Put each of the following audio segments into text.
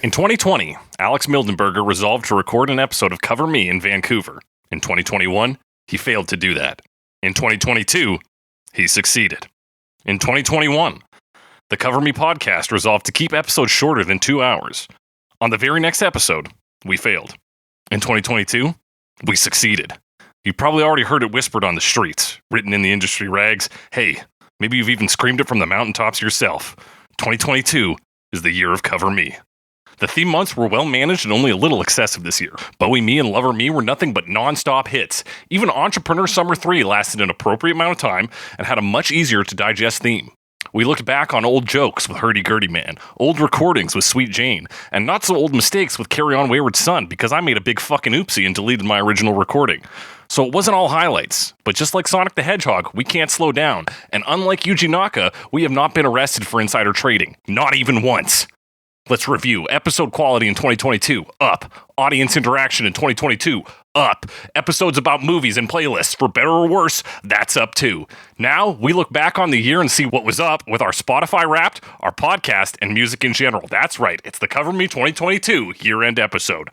In 2020, Alex Mildenberger resolved to record an episode of Cover Me in Vancouver. In 2021, he failed to do that. In 2022, he succeeded. In 2021, the Cover Me podcast resolved to keep episodes shorter than 2 hours. On the very next episode, we failed. In 2022, we succeeded. You probably already heard it whispered on the streets, written in the industry rags. Hey, maybe you've even screamed it from the mountaintops yourself. 2022 is the year of Cover Me. The theme months were well managed and only a little excessive this year. Bowie Me and Lover Me were nothing but non-stop hits. Even Entrepreneur Summer 3 lasted an appropriate amount of time and had a much easier to digest theme. We looked back on old jokes with Hurdy Gurdy Man, old recordings with Sweet Jane, and not so old mistakes with Carry On Wayward Son because I made a big fucking oopsie and deleted my original recording. So it wasn't all highlights, but just like Sonic the Hedgehog, we can't slow down. And unlike Yuji Naka, we have not been arrested for insider trading. Not even once. Let's review. Episode quality in 2022, up. Audience interaction in 2022, up. Episodes about movies and playlists, for better or worse, that's up too. Now, we look back on the year and see what was up with our Spotify Wrapped, our podcast, and music in general. That's right, it's the Cover Me 2022 year-end episode.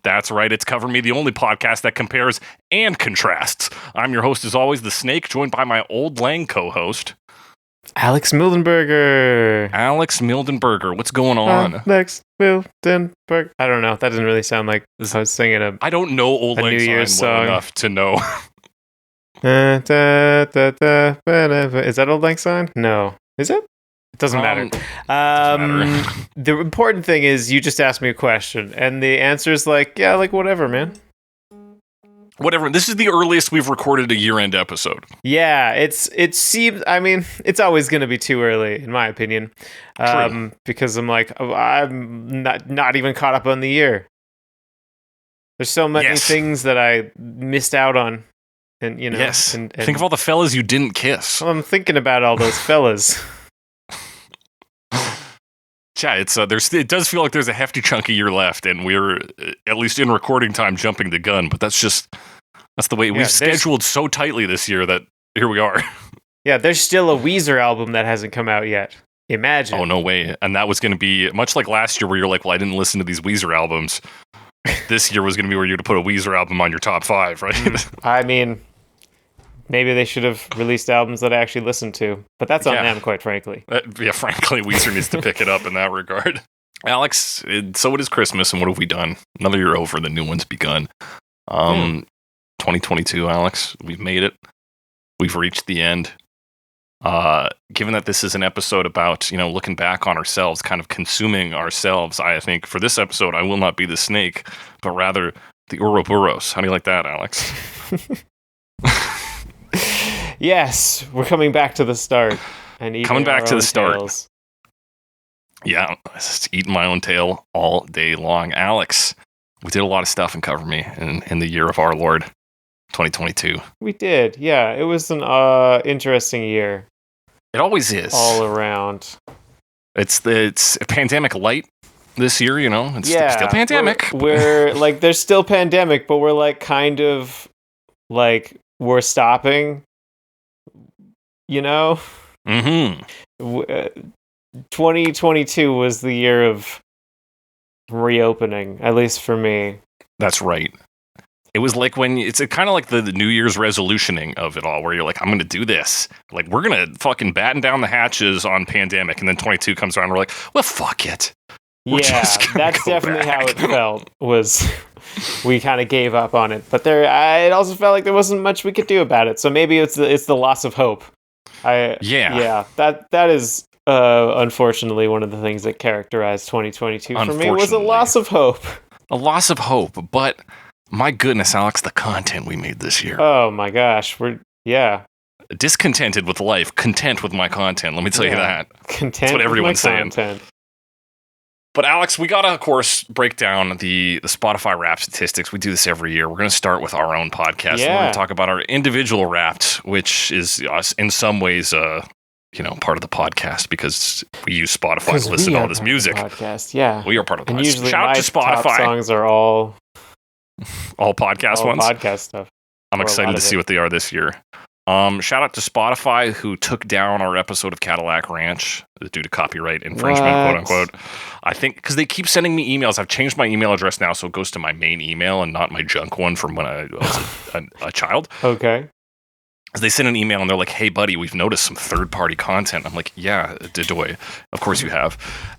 That's right, it's Cover Me, the only podcast that compares and contrasts. I'm your host, as always, The Snake, joined by my Old Lang co-host, Alex Mildenberger. What's going on? Alex Mildenberger. I don't know. That doesn't really sound like I was singing I don't know Old Lang New Syne well enough to know. Is that Old Lang Syne? No. Is it? It doesn't matter. The important thing is you just asked me a question, and the answer is whatever, man. Whatever. This is the earliest we've recorded a year-end episode. Yeah, it seems. I mean, it's always going to be too early, in my opinion, because I'm not even caught up on the year. There's so many things that I missed out on, and Yes. And think of all the fellas you didn't kiss. Well, I'm thinking about all those fellas. Yeah, it does feel like there's a hefty chunk of year left, and we're at least in recording time jumping the gun. But that's the way we've scheduled so tightly this year that here we are. Yeah, there's still a Weezer album that hasn't come out yet. Imagine. Oh no way! And that was going to be much like last year, where you're like, "Well, I didn't listen to these Weezer albums." This year was going to be where you're to put a Weezer album on your top 5, right? I mean, maybe they should have released albums that I actually listened to, but that's on them, quite frankly. Frankly, Weezer needs to pick it up in that regard. Alex, so it is Christmas, and what have we done? Another year over, the new one's begun. 2022, Alex, we've made it. We've reached the end. Given that this is an episode about, looking back on ourselves, kind of consuming ourselves, I think for this episode, I will not be the snake, but rather the Ouroboros. How do you like that, Alex? Yes, we're coming back to the start. Coming back to the start. Tails. Yeah, just eating my own tail all day long. Alex, we did a lot of stuff in Cover Me in the year of our Lord, 2022. We did, yeah. It was an interesting year. It always is. All around. It's a pandemic light this year, It's still pandemic. We're like, there's still pandemic, but we're like kind of like we're stopping. 2022 was the year of reopening, at least for me. That's right. It was like when it's kind of like the New Year's resolutioning of it all, where you're like, I'm going to do this. Like, we're going to fucking batten down the hatches on pandemic. And then 22 comes around. And we're like, well, fuck it. That's definitely how it felt. Was we kind of gave up on it, but it also felt like there wasn't much we could do about it. So maybe it's the loss of hope. That is unfortunately one of the things that characterized 2022 for me was a loss of hope. A loss of hope, but my goodness, Alex, the content we made this year. Oh my gosh, discontented with life, content with my content. Let me tell you that. Content. That's what everyone's saying. Content. But Alex, we gotta, of course, break down the Spotify Wrapped statistics. We do this every year. We're going to start with our own podcast. Yeah. We're going to talk about our individual Wrapped, which is in some ways, part of the podcast because we use Spotify to listen to all this music. Podcast, yeah. We are part of the podcast. Usually Shout out to Spotify. Top songs are all podcast ones. Podcast stuff. I'm excited to see what they are this year. Shout out to Spotify, who took down our episode of Cadillac Ranch due to copyright infringement, quote unquote. I think because they keep sending me emails. I've changed my email address now, so it goes to my main email and not my junk one from when I was a child. Okay. They send an email and they're like, "Hey, buddy, we've noticed some third-party content." I'm like, "Yeah, Dedoy, of course you have."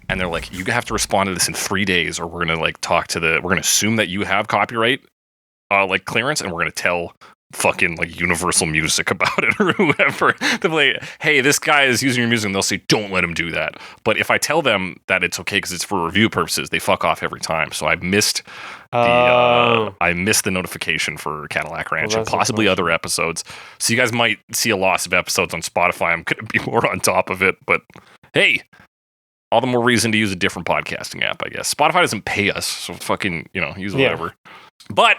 And they're like, "You have to respond to this in 3 days, or we're gonna we're gonna assume that you have copyright clearance, and we're gonna tell fucking Universal Music about it or whoever." They're like, "Hey, this guy is using your music," and they'll say, "Don't let him do that." But if I tell them that it's okay because it's for review purposes, they fuck off every time. So I missed the notification for Cadillac Ranch and possibly other episodes. So you guys might see a loss of episodes on Spotify. I'm gonna be more on top of it, but hey, all the more reason to use a different podcasting app, I guess. Spotify doesn't pay us, so fucking use whatever. Yeah. But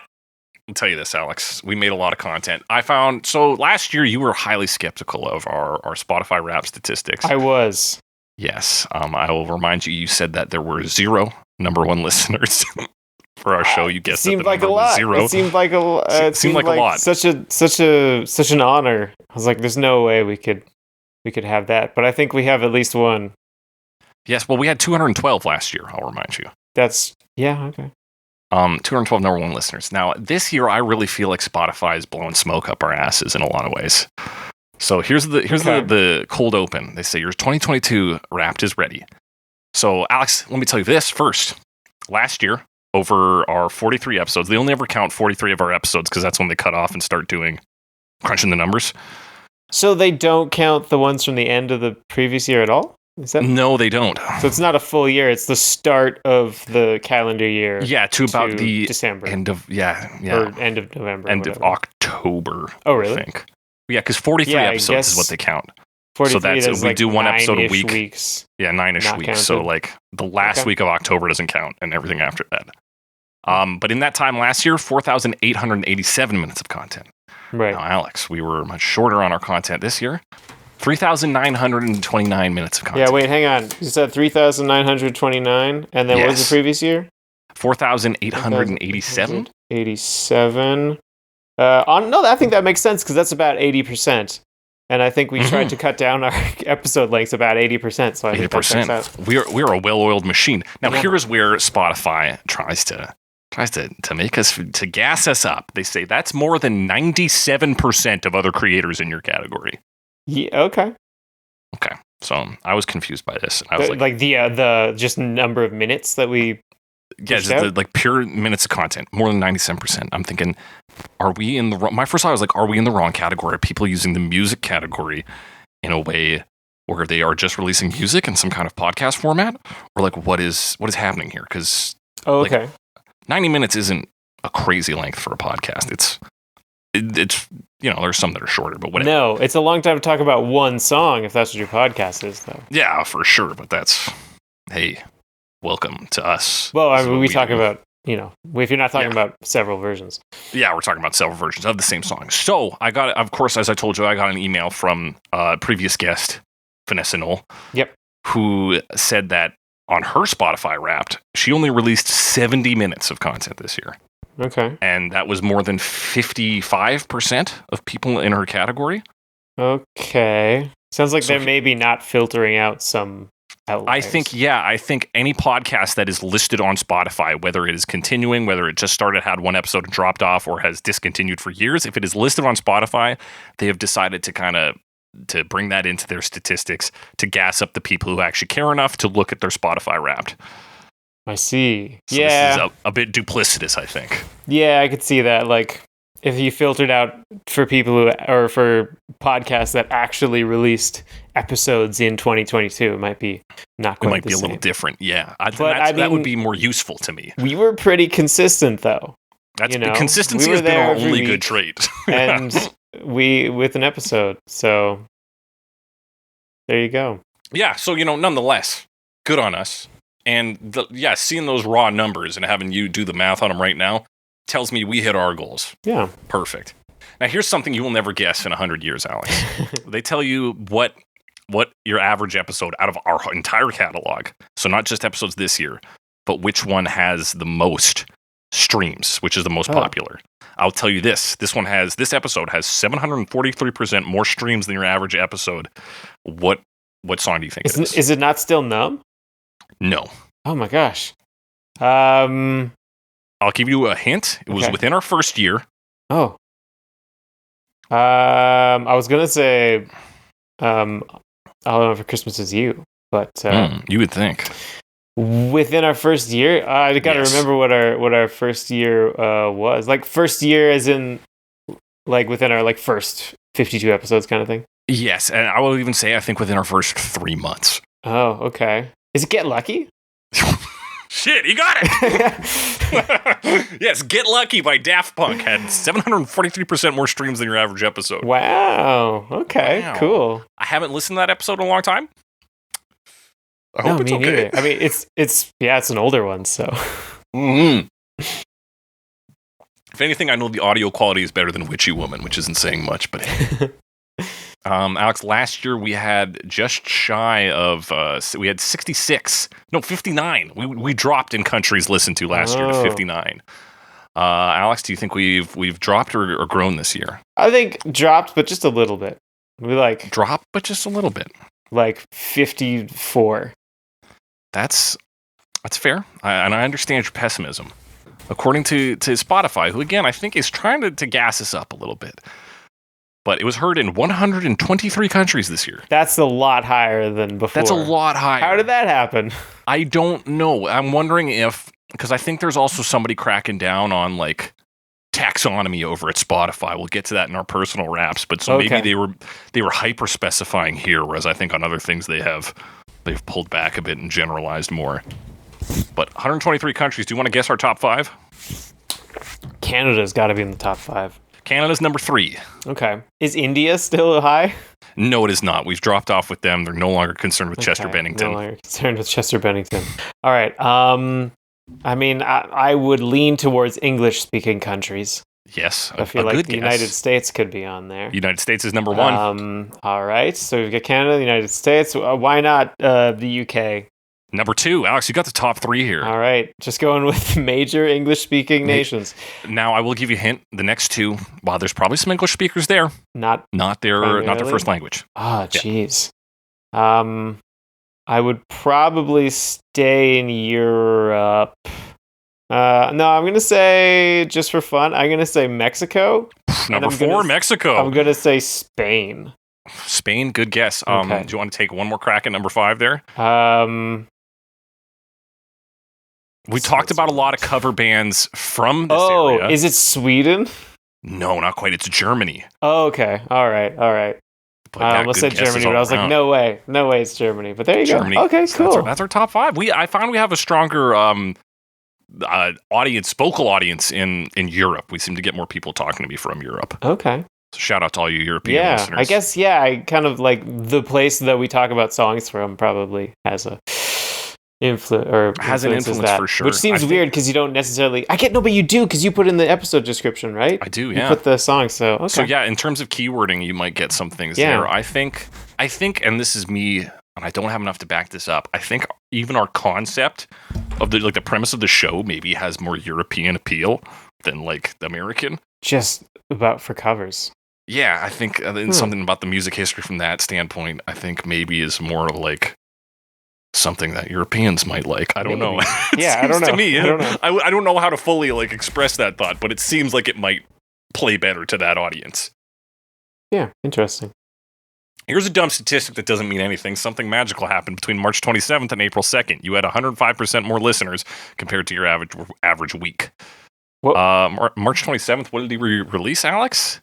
I'll tell you this, Alex. We made a lot of content. I found, so last year you were highly skeptical of our Spotify Wrapped statistics. I was. Yes. I will remind you, you said that there were 0 number one listeners for our show. You guessed that the number was 0. It seemed like a lot. It seemed like a lot. Such an honor. I was like, there's no way we could have that. But I think we have at least one. Yes. Well, we had 212 last year. I'll remind you. Okay. 212 number one listeners. Now, this year, I really feel like Spotify is blowing smoke up our asses in a lot of ways. So here's the cold open. They say your 2022 Wrapped is ready. So, Alex, let me tell you this first. Last year, over our 43 episodes, they only ever count 43 of our episodes because that's when they cut off and start crunching the numbers. So they don't count the ones from the end of the previous year at all? No, they don't. So it's not a full year. It's the start of the calendar year. Yeah, to about the December. End of Or end of November. End of October. Oh, really? I think. Yeah, because 43 episodes is what they count. 43, so we do one episode a week. Weeks. Yeah, 9-ish weeks. Counted. So the last week of October doesn't count, and everything after that. But in that time last year, 4,887 minutes of content. Right. Now, Alex, we were much shorter on our content this year. 3,929 minutes of content. Yeah, wait, hang on. You said 3,929, and then what was the previous year? 4,887. 87. I think that makes sense because that's about 80%. And I think we tried to cut down our episode lengths about 80%. So I think 80%. We're a well-oiled machine. Now here's where Spotify tries to make us, to gas us up. They say that's more than 97% of other creators in your category. Yeah. Okay. So I was confused by this. I was the just number of minutes that we. Yeah, just the pure minutes of content, more than 97%. I'm thinking, are we in the wrong? My first thought was are we in the wrong category? Are people using the music category in a way where they are just releasing music in some kind of podcast format, or what is happening here? Because 90 minutes isn't a crazy length for a podcast. It's there's some that are shorter, but whatever. No, it's a long time to talk about one song if that's what your podcast is, though. Yeah, for sure. But that's, hey, welcome to us. Well, I mean, we talk about, if you're not talking about several versions. Yeah, we're talking about several versions of the same song. So I got, of course, as I told you, I got an email from previous guest, Vanessa Knoll. Yep. Who said that on her Spotify Wrapped, she only released 70 minutes of content this year. Okay. And that was more than 55% of people in her category. Okay. Sounds like they're maybe not filtering out some outliers. I think any podcast that is listed on Spotify, whether it is continuing, whether it just started, had one episode and dropped off, or has discontinued for years, if it is listed on Spotify, they have decided to bring that into their statistics to gas up the people who actually care enough to look at their Spotify Wrapped. I see. So this is a bit duplicitous, I think. Yeah, I could see that. If you filtered out for people or for podcasts that actually released episodes in 2022, it might be not quite the same. It might be a little different, yeah. That would be more useful to me. We were pretty consistent, though. Consistency has been our only good trait. And with an episode, so there you go. Yeah, so, nonetheless, good on us. And seeing those raw numbers and having you do the math on them right now tells me we hit our goals. Yeah. Perfect. Now, here's something you will never guess in 100 years, Alex. They tell you what your average episode out of our entire catalog, so not just episodes this year, but which one has the most streams, which is the most popular. I'll tell you this episode has 743% more streams than your average episode. What song do you think it is? Is it not Still Numb? No. Oh my gosh. I'll give you a hint. It was within our first year. Oh. I was gonna say All I Want for Christmas Is You, but you would think. Within our first year, I gotta remember what our first year was. Like first year as in like within our like first 52 episodes kind of thing. Yes, and I will even say I think within our first 3 months. Oh, okay. Is it Get Lucky? Shit, you got it! Yes, Get Lucky by Daft Punk had 743% more streams than your average episode. Wow. Okay, cool. I haven't listened to that episode in a long time. I hope it's me okay. neither. I mean, it's an older one, so. Mm-hmm. If anything, I know the audio quality is better than Witchy Woman, which isn't saying much, but hey. Alex, last year we had just shy of, we had 59. We dropped in countries listened to last year to 59. Alex, do you think we've dropped or grown this year? I think dropped, but just a little bit. We dropped, but just a little bit. Like 54. That's fair, and I understand your pessimism. According to Spotify, who again I think is trying to gas us up a little bit. But it was heard in 123 countries this year. That's a lot higher than before. That's a lot higher. How did that happen? I don't know. I'm wondering because I think there's also somebody cracking down on like taxonomy over at Spotify. We'll get to that in our personal raps. But so maybe they were hyper specifying here, whereas I think on other things they've pulled back a bit and generalized more. But 123 countries. Do you want to guess our top 5? Canada's got to be in the top 5. Canada's number 3. Okay. Is India still high? No, it is not. We've dropped off with them. They're no longer concerned with Chester Bennington. No longer concerned with Chester Bennington. All right. I mean, I would lean towards English-speaking countries. Yes. I feel like the United States could be on there. United States is number 1. All right. So we've got Canada, the United States. Why not the UK? Number 2, Alex, you got the top 3 here. All right. Just going with major English-speaking nations. Now, I will give you a hint. The next 2, while there's probably some English speakers there, not their first language. Oh, jeez. Yeah. I would probably stay in Europe. No, I'm going to say, just for fun, I'm going to say Mexico. Number 4, Mexico. I'm going to say Spain. Spain, good guess. Do you want to take one more crack at number 5 there? We talked about a lot of cover bands from this area. Oh, is it Sweden? No, not quite. It's Germany. Oh, okay. All right. I almost said Germany, but I was like, no way it's Germany. But there you Germany. Go. Okay, cool. That's our top 5. I found we have a stronger vocal audience in Europe. We seem to get more people talking to me from Europe. Okay. So shout out to all you European listeners. I guess, I kind of like the place that we talk about songs from probably has a has an influence for sure. Which seems weird because you don't necessarily. But you do because you put in the episode description, right? I do. Yeah. You put the song. So okay. So yeah, in terms of keywording, you might get some things there. I think, and this is me, and I don't have enough to back this up. I think even our concept of the premise of the show maybe has more European appeal than like the American. Just about for covers. Yeah, I think something about the music history from that standpoint, I think maybe is more like something that Europeans might like. I don't know. I don't know. To me, I don't know how to fully like express that thought, but it seems like it might play better to that audience. Yeah, interesting. Here's a dumb statistic that doesn't mean anything. Something magical happened between March 27th and April 2nd. You had 105% more listeners compared to your average week. March 27th, what did he release, Alex?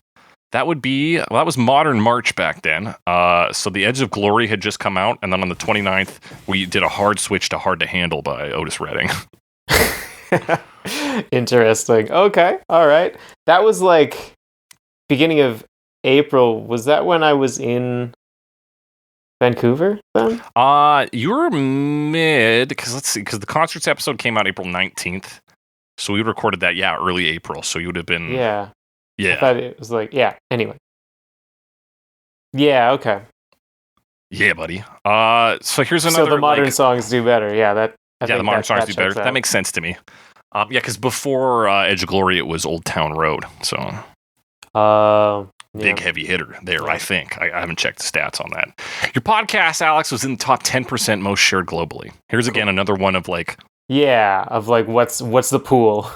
That was Modern March back then. So The Edge of Glory had just come out, and then on the 29th, we did a hard switch to Hard to Handle by Otis Redding. Interesting. Okay. All right. That was like beginning of April. Was that when I was in Vancouver then? You were mid, because the concerts episode came out April 19th. So we recorded that, early April. So you would have been... Yeah. Yeah. I thought it was like, anyway. Yeah, okay. Yeah, buddy. So here's another... So the modern songs do better. Yeah, the modern songs do better. That makes sense to me. Yeah, because before Edge of Glory, it was Old Town Road. So, big heavy hitter there, I think. I haven't checked the stats on that. Your podcast, Alex, was in the top 10% most shared globally. Here's again another one of like... Yeah, of like, what's the pool?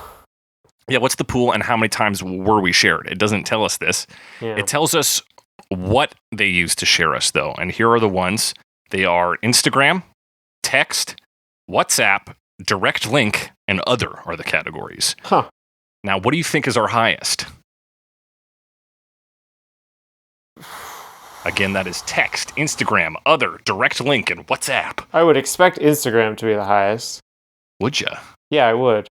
Yeah, what's the pool and how many times were we shared? It doesn't tell us this. Yeah. It tells us what they use to share us, though. And here are the ones. They are Instagram, text, WhatsApp, direct link, and other are the categories. Huh. Now, what do you think is our highest? Again, that is text, Instagram, other, direct link, and WhatsApp. I would expect Instagram to be the highest. Would you? Yeah, I would.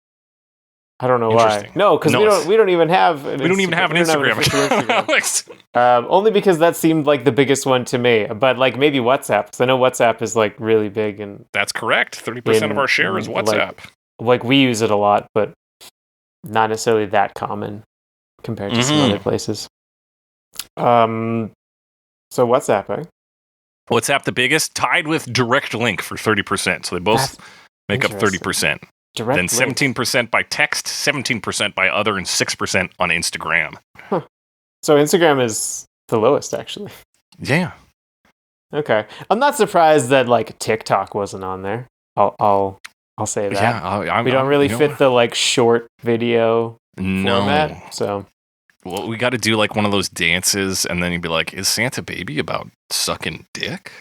I don't know why. No, because we don't even have an Instagram. Only because that seemed like the biggest one to me. But like maybe WhatsApp, because I know WhatsApp is like really big. And that's correct. 30% of our share is WhatsApp. Like we use it a lot, but not necessarily that common compared to some other places. So WhatsApp, eh? WhatsApp the biggest, tied with direct link for 30%. So they both make up 30%. Direct then 17% by text, 17% by other, and 6% on Instagram. Huh. So Instagram is the lowest, actually. Yeah. Okay. I'm not surprised that like TikTok wasn't on there. I'll say that. Yeah, we don't really fit the like short video format. So. Well, we got to do like one of those dances, and then you'd be like, "Is Santa Baby about sucking dick?"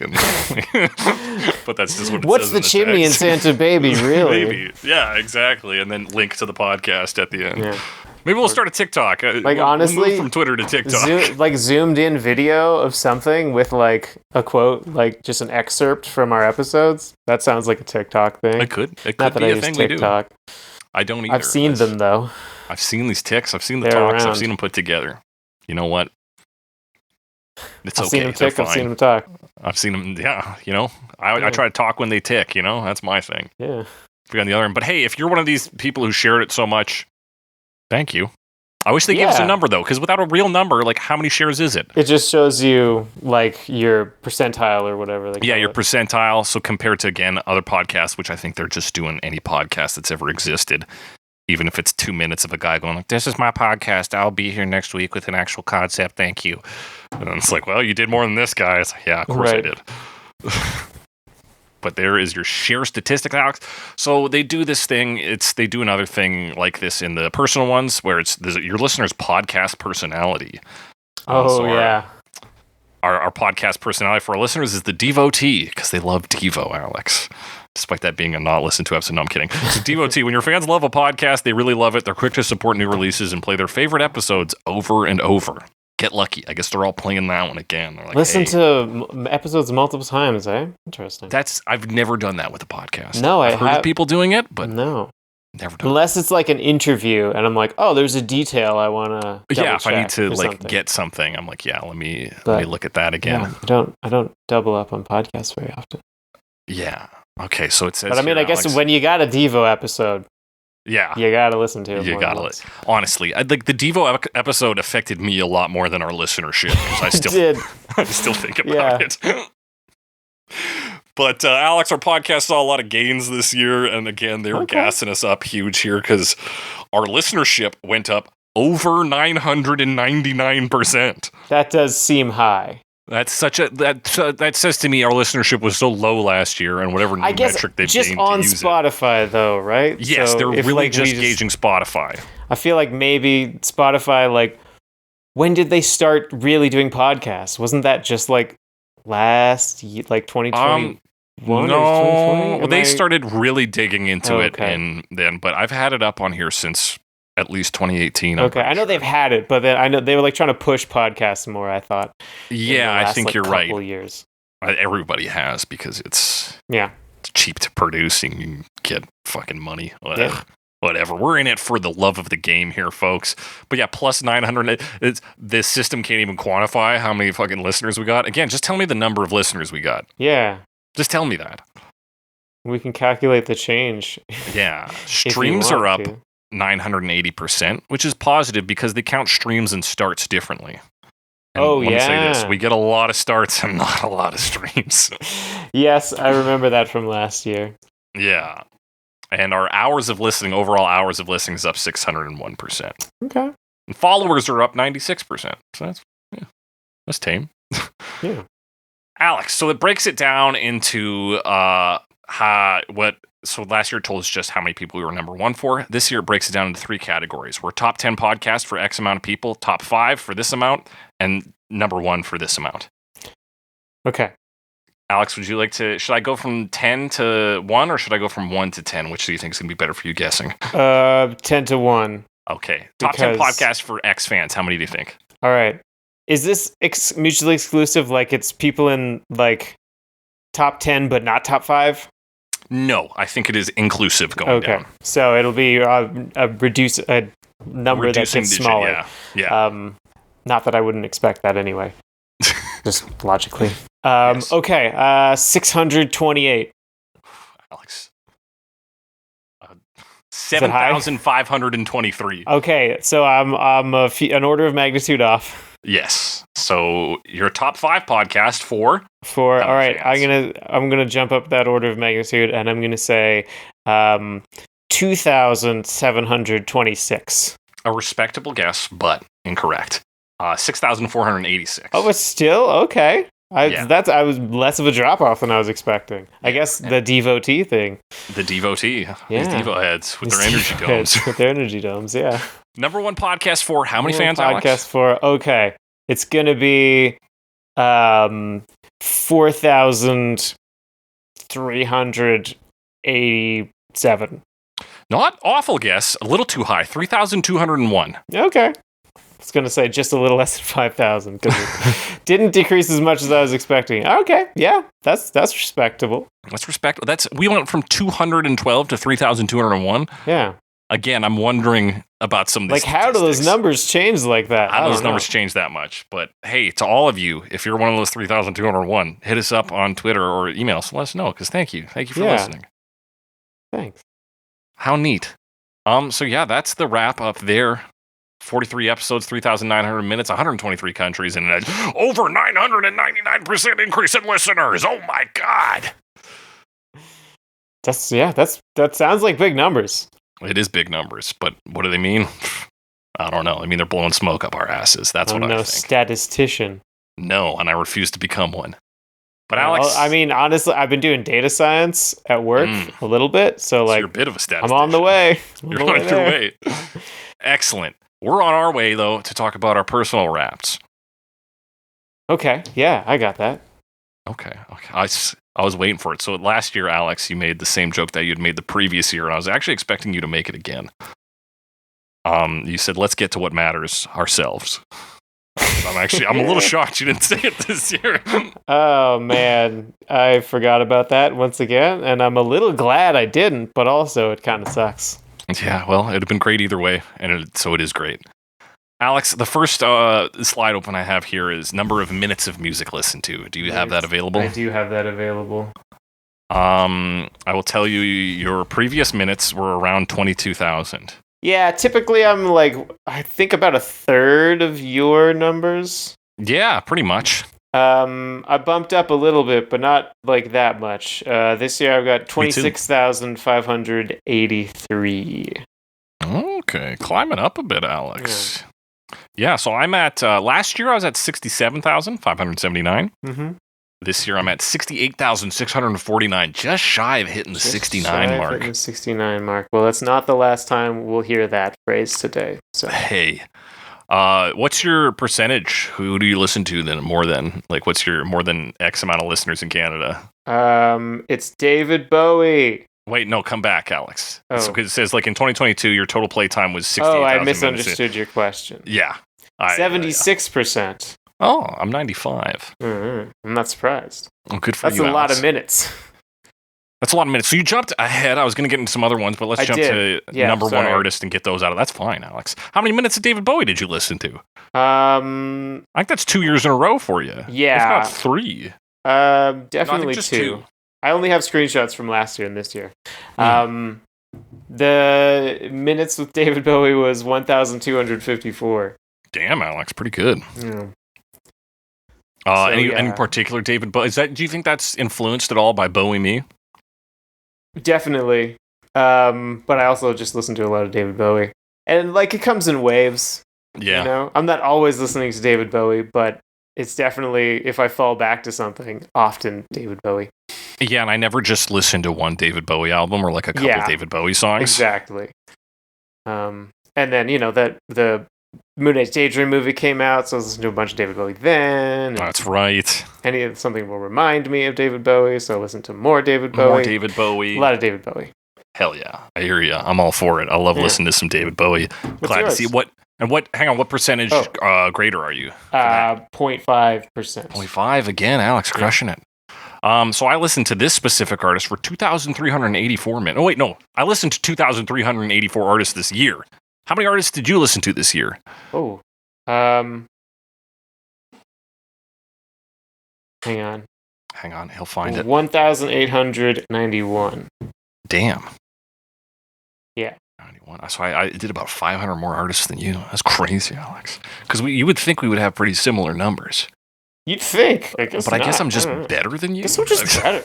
But that's just what. What's the chimney in Santa Baby, really? Maybe, yeah, exactly. And then link to the podcast at the end. Yeah. Maybe we'll start a TikTok. Honestly, we'll move from Twitter to TikTok. Zoomed in video of something with like a quote, like just an excerpt from our episodes. That sounds like a TikTok thing. It could be a thing we do. I don't either. I've seen them though. I've seen these ticks. I've seen the talks. I've seen them put together. You know what? It's okay. I've seen them tick. I've seen them talk. I've seen them. Yeah. You know, I try to talk when they tick. You know, that's my thing. Yeah. If you're on the other end, but hey, if you're one of these people who shared it so much, thank you. I wish they gave us a number though, because without a real number, like how many shares is it? It just shows you like your percentile or whatever. Your percentile. So compared to again other podcasts, which I think they're just doing any podcast that's ever existed. Even if it's 2 minutes of a guy going like, "This is my podcast. I'll be here next week with an actual concept. Thank you." And it's like, well, you did more than this guy. It's like, yeah, of course I did. But there is your share statistic, Alex. So they do this thing. They do another thing like this in the personal ones where it's your listener's podcast personality. Yeah. Our podcast personality for our listeners is the devotee because they love Devo, Alex. Despite that being a not listened to episode. No, I'm kidding. So devotee, when your fans love a podcast, they really love it. They're quick to support new releases and play their favorite episodes over and over. Get lucky. I guess they're all playing that one again. Like, listen to episodes multiple times, eh? Interesting. I've never done that with a podcast. No, I've heard of people doing it, but no. Never done Unless it's like an interview and I'm like, oh, there's a detail I want to if I need to like get something, I'm like, let me look at that again. Yeah, I don't double up on podcasts very often. Yeah. Okay, so it says. But I mean, I guess when you got a Devo episode, you got to listen to it. You got to. Honestly, like the Devo episode affected me a lot more than our listenership because I still did. I still think about it. But Alex, our podcast saw a lot of gains this year, and again, they were gassing us up huge here because our listenership went up over 999%. That does seem high. That's that says to me our listenership was so low last year, and whatever I guess metric they've just on Spotify though, right? Yes, so they're really just gauging Spotify. I feel like maybe Spotify, like, when did they start really doing podcasts? Wasn't that just like last, like 2020? No, well, they started really digging into it, and then, but I've had it up on here since at least 2018. Okay, I know they've had it, but then I know they were like trying to push podcasts more. I thought. Yeah, I think you're right. Years. Everybody has because it's cheap to produce and you can get fucking money. Whatever. We're in it for the love of the game here, folks. But yeah, plus 900. This system can't even quantify how many fucking listeners we got. Again, just tell me the number of listeners we got. Yeah. Just tell me that. We can calculate the change. Yeah. Streams are up 980%, which is positive because they count streams and starts differently. And let me say this. We get a lot of starts and not a lot of streams. Yes, I remember that from last year. Yeah. And our overall hours of listening is up 601%. Okay. And followers are up 96%. So that's tame. Yeah. Alex, so it breaks it down into so last year it told us just how many people we were number one for. This year it breaks it down into 3 categories. We're top 10 podcast for X amount of people, top 5 for this amount, and number 1 for this amount. Okay. Alex, should I go from 10 to 1 or should I go from 1 to 10? Which do you think is going to be better for you guessing? 10 to 1. Okay. Top 10 podcast for X fans. How many do you think? All right. Is this mutually exclusive? Like it's people in like top 10 but not top 5? No, I think it is inclusive going down. So it'll be a number that gets smaller. Yeah. Not that I wouldn't expect that anyway. Just logically. Yes. Okay. 628. Alex. 7,523. Okay, so I'm an order of magnitude off. Yes. So your top 5 podcast for all right, fans. I'm gonna jump up that order of magnitude, and I'm gonna say 2,726. A respectable guess, but incorrect. 6,486. Oh, but still okay. I was less of a drop off than I was expecting. I guess the devotee thing. The devotee. Yeah. These Devo heads with their energy domes. With their energy domes, yeah. Number 1 podcast for how many fans, Alex? Podcast for, okay. It's going to be 4,387. Not awful guess. A little too high. 3,201. Okay. I was going to say just a little less than 5,000 because it didn't decrease as much as I was expecting. Okay, yeah, that's respectable. That's respectable. We went from 212 to 3,201. Yeah. Again, I'm wondering about some of these how do those numbers change like that? How do those numbers change that much? But hey, to all of you, if you're one of those 3,201, hit us up on Twitter or email us and let us know, because thank you. Thank you for listening. Thanks. How neat. So yeah, that's the wrap up there. 43 episodes, 3,900 minutes, 123 countries, and an over 999% increase in listeners. Oh my God. That sounds like big numbers. It is big numbers, but what do they mean? I don't know. I mean, they're blowing smoke up our asses. That's what I think. No statistician. No, and I refuse to become one. But Alex, I mean, honestly, I've been doing data science at work a little bit, so you're a bit of a statistician. I'm on the way. You're on your way. Excellent. We're on our way, though, to talk about our personal wraps. Okay. Yeah, I got that. Okay. I was waiting for it. So last year, Alex, you made the same joke that you'd made the previous year, and I was actually expecting you to make it again. You said, let's get to what matters, ourselves. I'm a little shocked you didn't say it this year. Oh, man. I forgot about that once again, and I'm a little glad I didn't, but also it kind of sucks. Yeah, well, it'd have been great either way, and so it is great. Alex, the first slide open I have here is number of minutes of music listened to. Do you have that available? I do have that available. I will tell you, your previous minutes were around 22,000. Yeah, typically I'm I think about a third of your numbers. Yeah, pretty much. I bumped up a little bit, but not like that much. This year I've got 26,583. Okay, climbing up a bit, Alex. Yeah, so I'm at, last year I was at 67,579. Mm-hmm. This year I'm at 68,649, just shy of hitting the 69 mark. Hitting the 69 mark. Well, that's not the last time we'll hear that phrase today. So. Hey. What's your percentage? Who do you listen to then more than what's your more than X amount of listeners in Canada? It's David Bowie. Wait, no, come back, Alex. Oh. So, 'cause it says in 2022 your total playtime was 68,000 minutes. Oh, I misunderstood your question. Yeah. 76%. Oh, I'm 95. Mm-hmm. I'm not surprised. Oh, good for you, Alex. That's a lot of minutes. That's a lot of minutes. So you jumped ahead. I was going to get into some other ones, but let's jump to number one artist and get those out of. That's fine, Alex. How many minutes of David Bowie did you listen to? I think that's 2 years in a row for you. Yeah. If not 3. Definitely no, 2. I only have screenshots from last year and this year. The minutes with David Bowie was 1,254. Damn, Alex, pretty good. Yeah. Any particular David Bowie? Do you think that's influenced at all by Bowie Me? Definitely. But I also just listen to a lot of David Bowie. And like it comes in waves. Yeah. You know? I'm not always listening to David Bowie, but it's definitely, if I fall back to something, often David Bowie. Yeah, and I never just listen to one David Bowie album or like a couple David Bowie songs. Exactly. And then, that the Moon Age Daydream movie came out, so I was listening to a bunch of David Bowie then. That's right. Something will remind me of David Bowie, so I listen to more David Bowie. More David Bowie. A lot of David Bowie. Hell yeah. I hear you. I'm all for it. I love listening to some David Bowie. Glad to see what percentage grader are you? 0.5%. 0.5 again, Alex, crushing it. So I listened to this specific artist for 2,384 minutes. Oh, wait, no. I listened to 2,384 artists this year. How many artists did you listen to this year? Oh, hang on. He'll find it. 1,891. Damn. Yeah. 91. So I did about 500 more artists than you. That's crazy, Alex. Because you would think we would have pretty similar numbers. You'd think. I guess I'm just better than you. I guess I'm just better.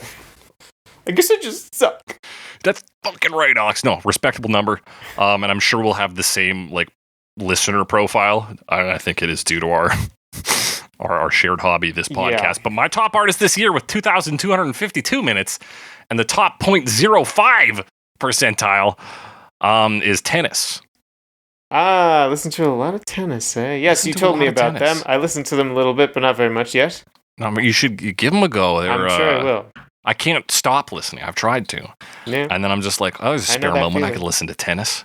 I guess I just suck. That's fucking right, Alex. No, respectable number. And I'm sure we'll have the same listener profile. I think it is due to our shared hobby, this podcast. Yeah. But my top artist this year with 2,252 minutes and the top 0.05 percentile is Tennis. I listen to a lot of Tennis, eh? Yes, you told me about them. I listened to them a little bit, but not very much yet. No, you should give them a go. I'm sure I will. I can't stop listening. I've tried to. Yeah. And then I'm just like, there's a spare moment I could listen to Tennis.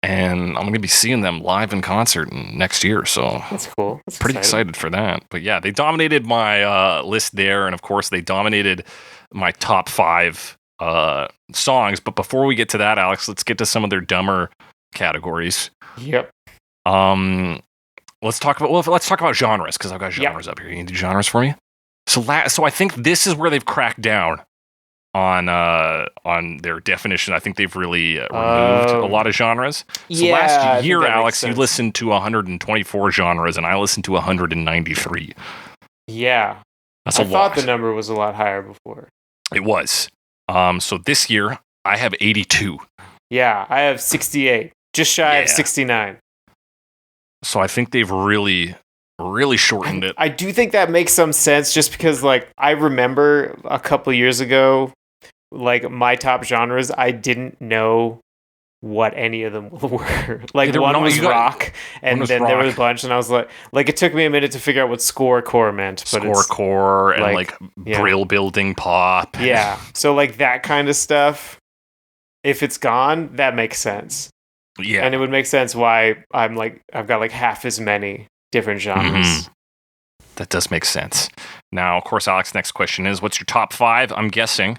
And I'm going to be seeing them live in concert next year. So that's cool. That's pretty excited for that. But yeah, they dominated my list there. And of course, they dominated my top 5 songs. But before we get to that, Alex, let's get to some of their dumber categories. Yep. Let's talk about genres, because I've got genres up here. You can do genres for me? So I think this is where they've cracked down on their definition. I think they've really removed a lot of genres. So last year, Alex, you listened to 124 genres, and I listened to 193. Yeah. That's a lot. I thought the number was a lot higher before. It was. So this year, I have 82. Yeah, I have 68. Just shy of 69. So I think they've really shortened it. I do think that makes some sense, just because I remember a couple years ago, my top genres, I didn't know what any of them were. One was rock, and then there was a bunch, and I was like it took me a minute to figure out what core meant. But core and Brill building pop. Yeah, so that kind of stuff. If it's gone, that makes sense. Yeah, and it would make sense why I've got half as many different genres. Mm-hmm. That does make sense. Now, of course, Alex, next question is, what's your top 5? I'm guessing.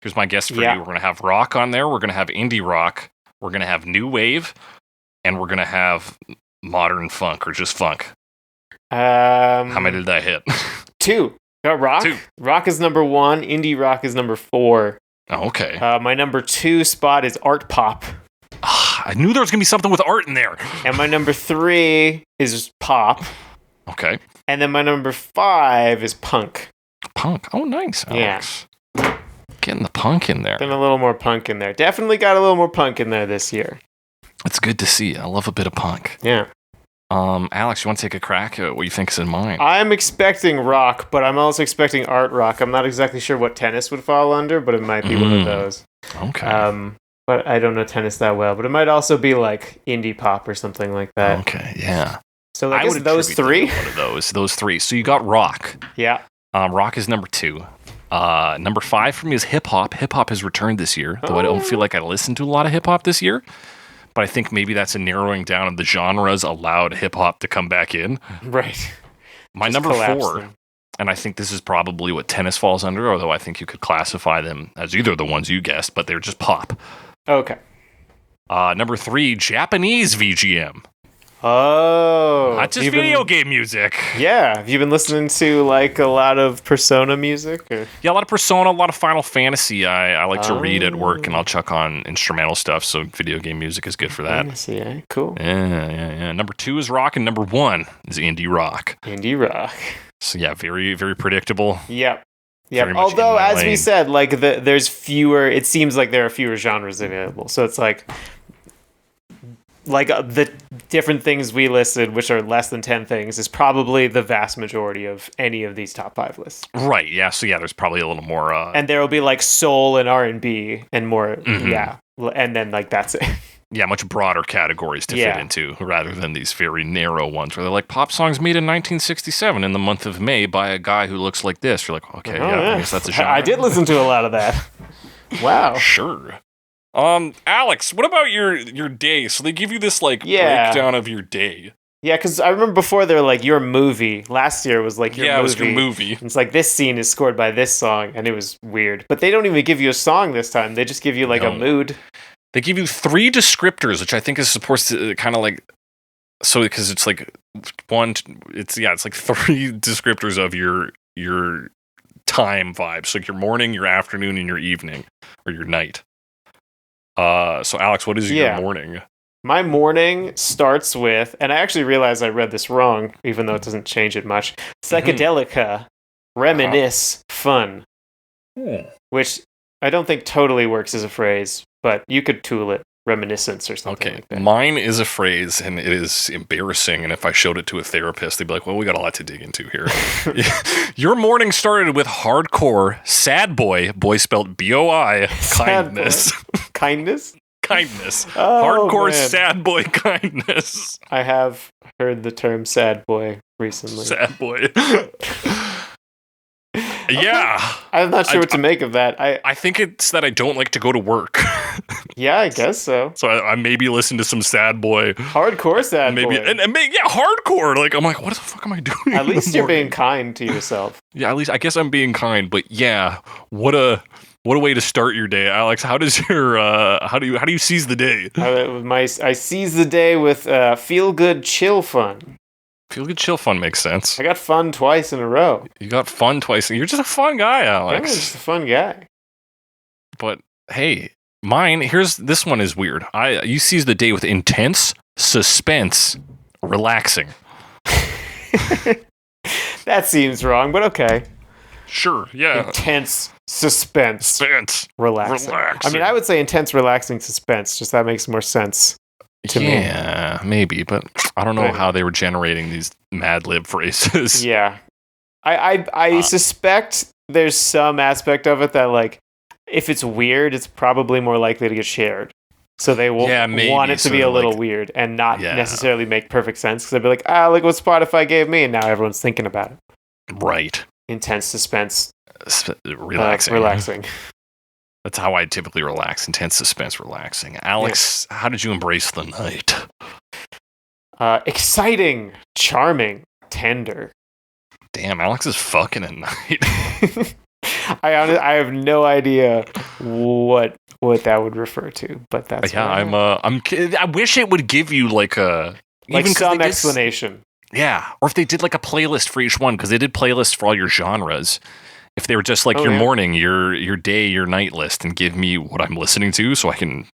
Here's my guess for you. We're going to have rock on there. We're going to have indie rock. We're going to have new wave. And we're going to have modern funk, or just funk. How many did I hit? 2. Got rock. 2. Rock is number 1. Indie rock is number 4. Oh, okay. My number 2 spot is art pop. I knew there was going to be something with art in there. And my number 3 is pop. Okay. And then my number 5 is punk. Punk. Oh, nice, Alex. Yeah. Getting the punk in there. Getting a little more punk in there. Definitely got a little more punk in there this year. It's good to see. I love a bit of punk. Yeah. Alex, you want to take a crack at what you think is in mine? I'm expecting rock, but I'm also expecting art rock. I'm not exactly sure what Tennis would fall under, but it might be one of those. Okay. But I don't know Tennis that well. But it might also be indie pop or something like that. Okay, yeah. So I guess those 3? One of those 3. So you got rock. Yeah. Rock is number 2. Number 5 for me is hip hop. Hip hop has returned this year, though I don't feel like I listened to a lot of hip hop this year. But I think maybe that's a narrowing down of the genres allowed hip hop to come back in. Right. My number 4, and I think this is probably what Tennis falls under, although I think you could classify them as either the ones you guessed, but they're just pop. Okay. Number 3, Japanese VGM. Oh. Not just video game music. Yeah. Have you been listening to a lot of Persona music? Or? Yeah, a lot of Persona, a lot of Final Fantasy. I like to read at work, and I'll chuck on instrumental stuff, so video game music is good for that. Fantasy, eh? Cool. Yeah. Number 2 is rock, and number 1 is indie rock. Indie rock. So yeah, very, very predictable. Yep. Yeah, although as we said, like there's fewer. It seems like there are fewer genres available. So it's like the different things we listed, which are less than 10 things, is probably the vast majority of any of these top 5 lists. Right. Yeah. So yeah, there's probably a little more. And there will be like soul and R&B and more. Mm-hmm. Yeah, and then like that's it. Yeah, much broader categories to fit into rather than these very narrow ones where they're like pop songs made in 1967 in the month of May by a guy who looks like this. You're like, okay, I guess that's a genre. I did listen to a lot of that. Wow. Sure. Alex, what about your day? So they give you this breakdown of your day. Yeah, because I remember before they were like your movie. Last year was like your movie. Yeah, it was your movie. And it's like this scene is scored by this song, and it was weird. But they don't even give you a song this time. They just give you a mood. They give you 3 descriptors, which I think is supposed to kind of because it's like it's like 3 descriptors of your time vibes, like your morning, your afternoon, and your evening, or your night. So Alex, what is your morning? My morning starts with, and I actually realized I read this wrong, even though it doesn't change it much. Psychedelica, reminisce, fun, which I don't think totally works as a phrase. But you could tool it, reminiscence or something like that. Mine is a phrase, and it is embarrassing. And if I showed it to a therapist, they'd be like, well, we got a lot to dig into here. Your morning started with hardcore, sad boy spelled B-O-I, kindness. Kindness? Kindness. Oh, hardcore, man. sad boy, kindness. I have heard the term sad boy recently. Sad boy. Yeah. I'm not sure what to make of that. I think it's that I don't like to go to work. Yeah, I guess so. So I maybe listen to some sad boy. Hardcore sad boy. And hardcore. Like, I'm like, what the fuck am I doing? At least you're being kind to yourself. Yeah, at least I guess I'm being kind. But yeah, what a way to start your day, Alex. How does your how do you seize the day? I seize the day with feel good chill fun. Feel good chill fun makes sense. I got fun twice in a row. You got fun twice. You're just a fun guy, Alex. I'm just a fun guy. But hey, this one is weird. You seize the day with intense suspense, relaxing. That seems wrong, but okay. Sure, yeah. Intense suspense. Relaxing. I mean, I would say intense, relaxing suspense. Just that makes more sense. Yeah, maybe, but I don't know how they were generating these Mad Lib phrases. Yeah. I suspect there's some aspect of it that, like, if it's weird, it's probably more likely to get shared. So they will want it to be a little weird and not necessarily make perfect sense. Because they'll be like, look what Spotify gave me, and now everyone's thinking about it. Right. Intense suspense. Relaxing. That's how I typically relax. Intense suspense, relaxing. Alex, how did you embrace the night? Exciting, charming, tender. Damn, Alex is fucking at night. I have no idea what that would refer to, but that's I wish it would give you like some explanation. Yeah, or if they did like a playlist for each one, because they did playlists for all your genres. If they were just like your morning, your day, your night list, and give me what I'm listening to so I can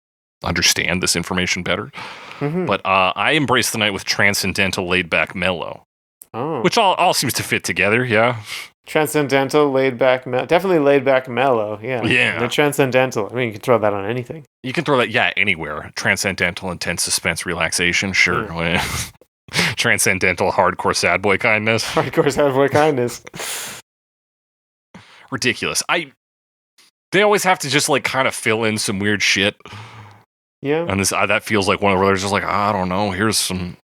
understand this information better. Mm-hmm. But I embrace the night with transcendental, laid-back, mellow. Oh. Which all seems to fit together, yeah. Transcendental, laid-back, definitely laid-back, mellow, yeah. Yeah. And transcendental. I mean, you can throw that on anything. You can throw that, anywhere. Transcendental, intense suspense, relaxation, sure. Mm. Transcendental, hardcore, sad boy kindness. Hardcore, sad boy kindness. Ridiculous. They always have to just like kind of fill in some weird shit. Yeah. And that feels like one of those just like, I don't know, here's some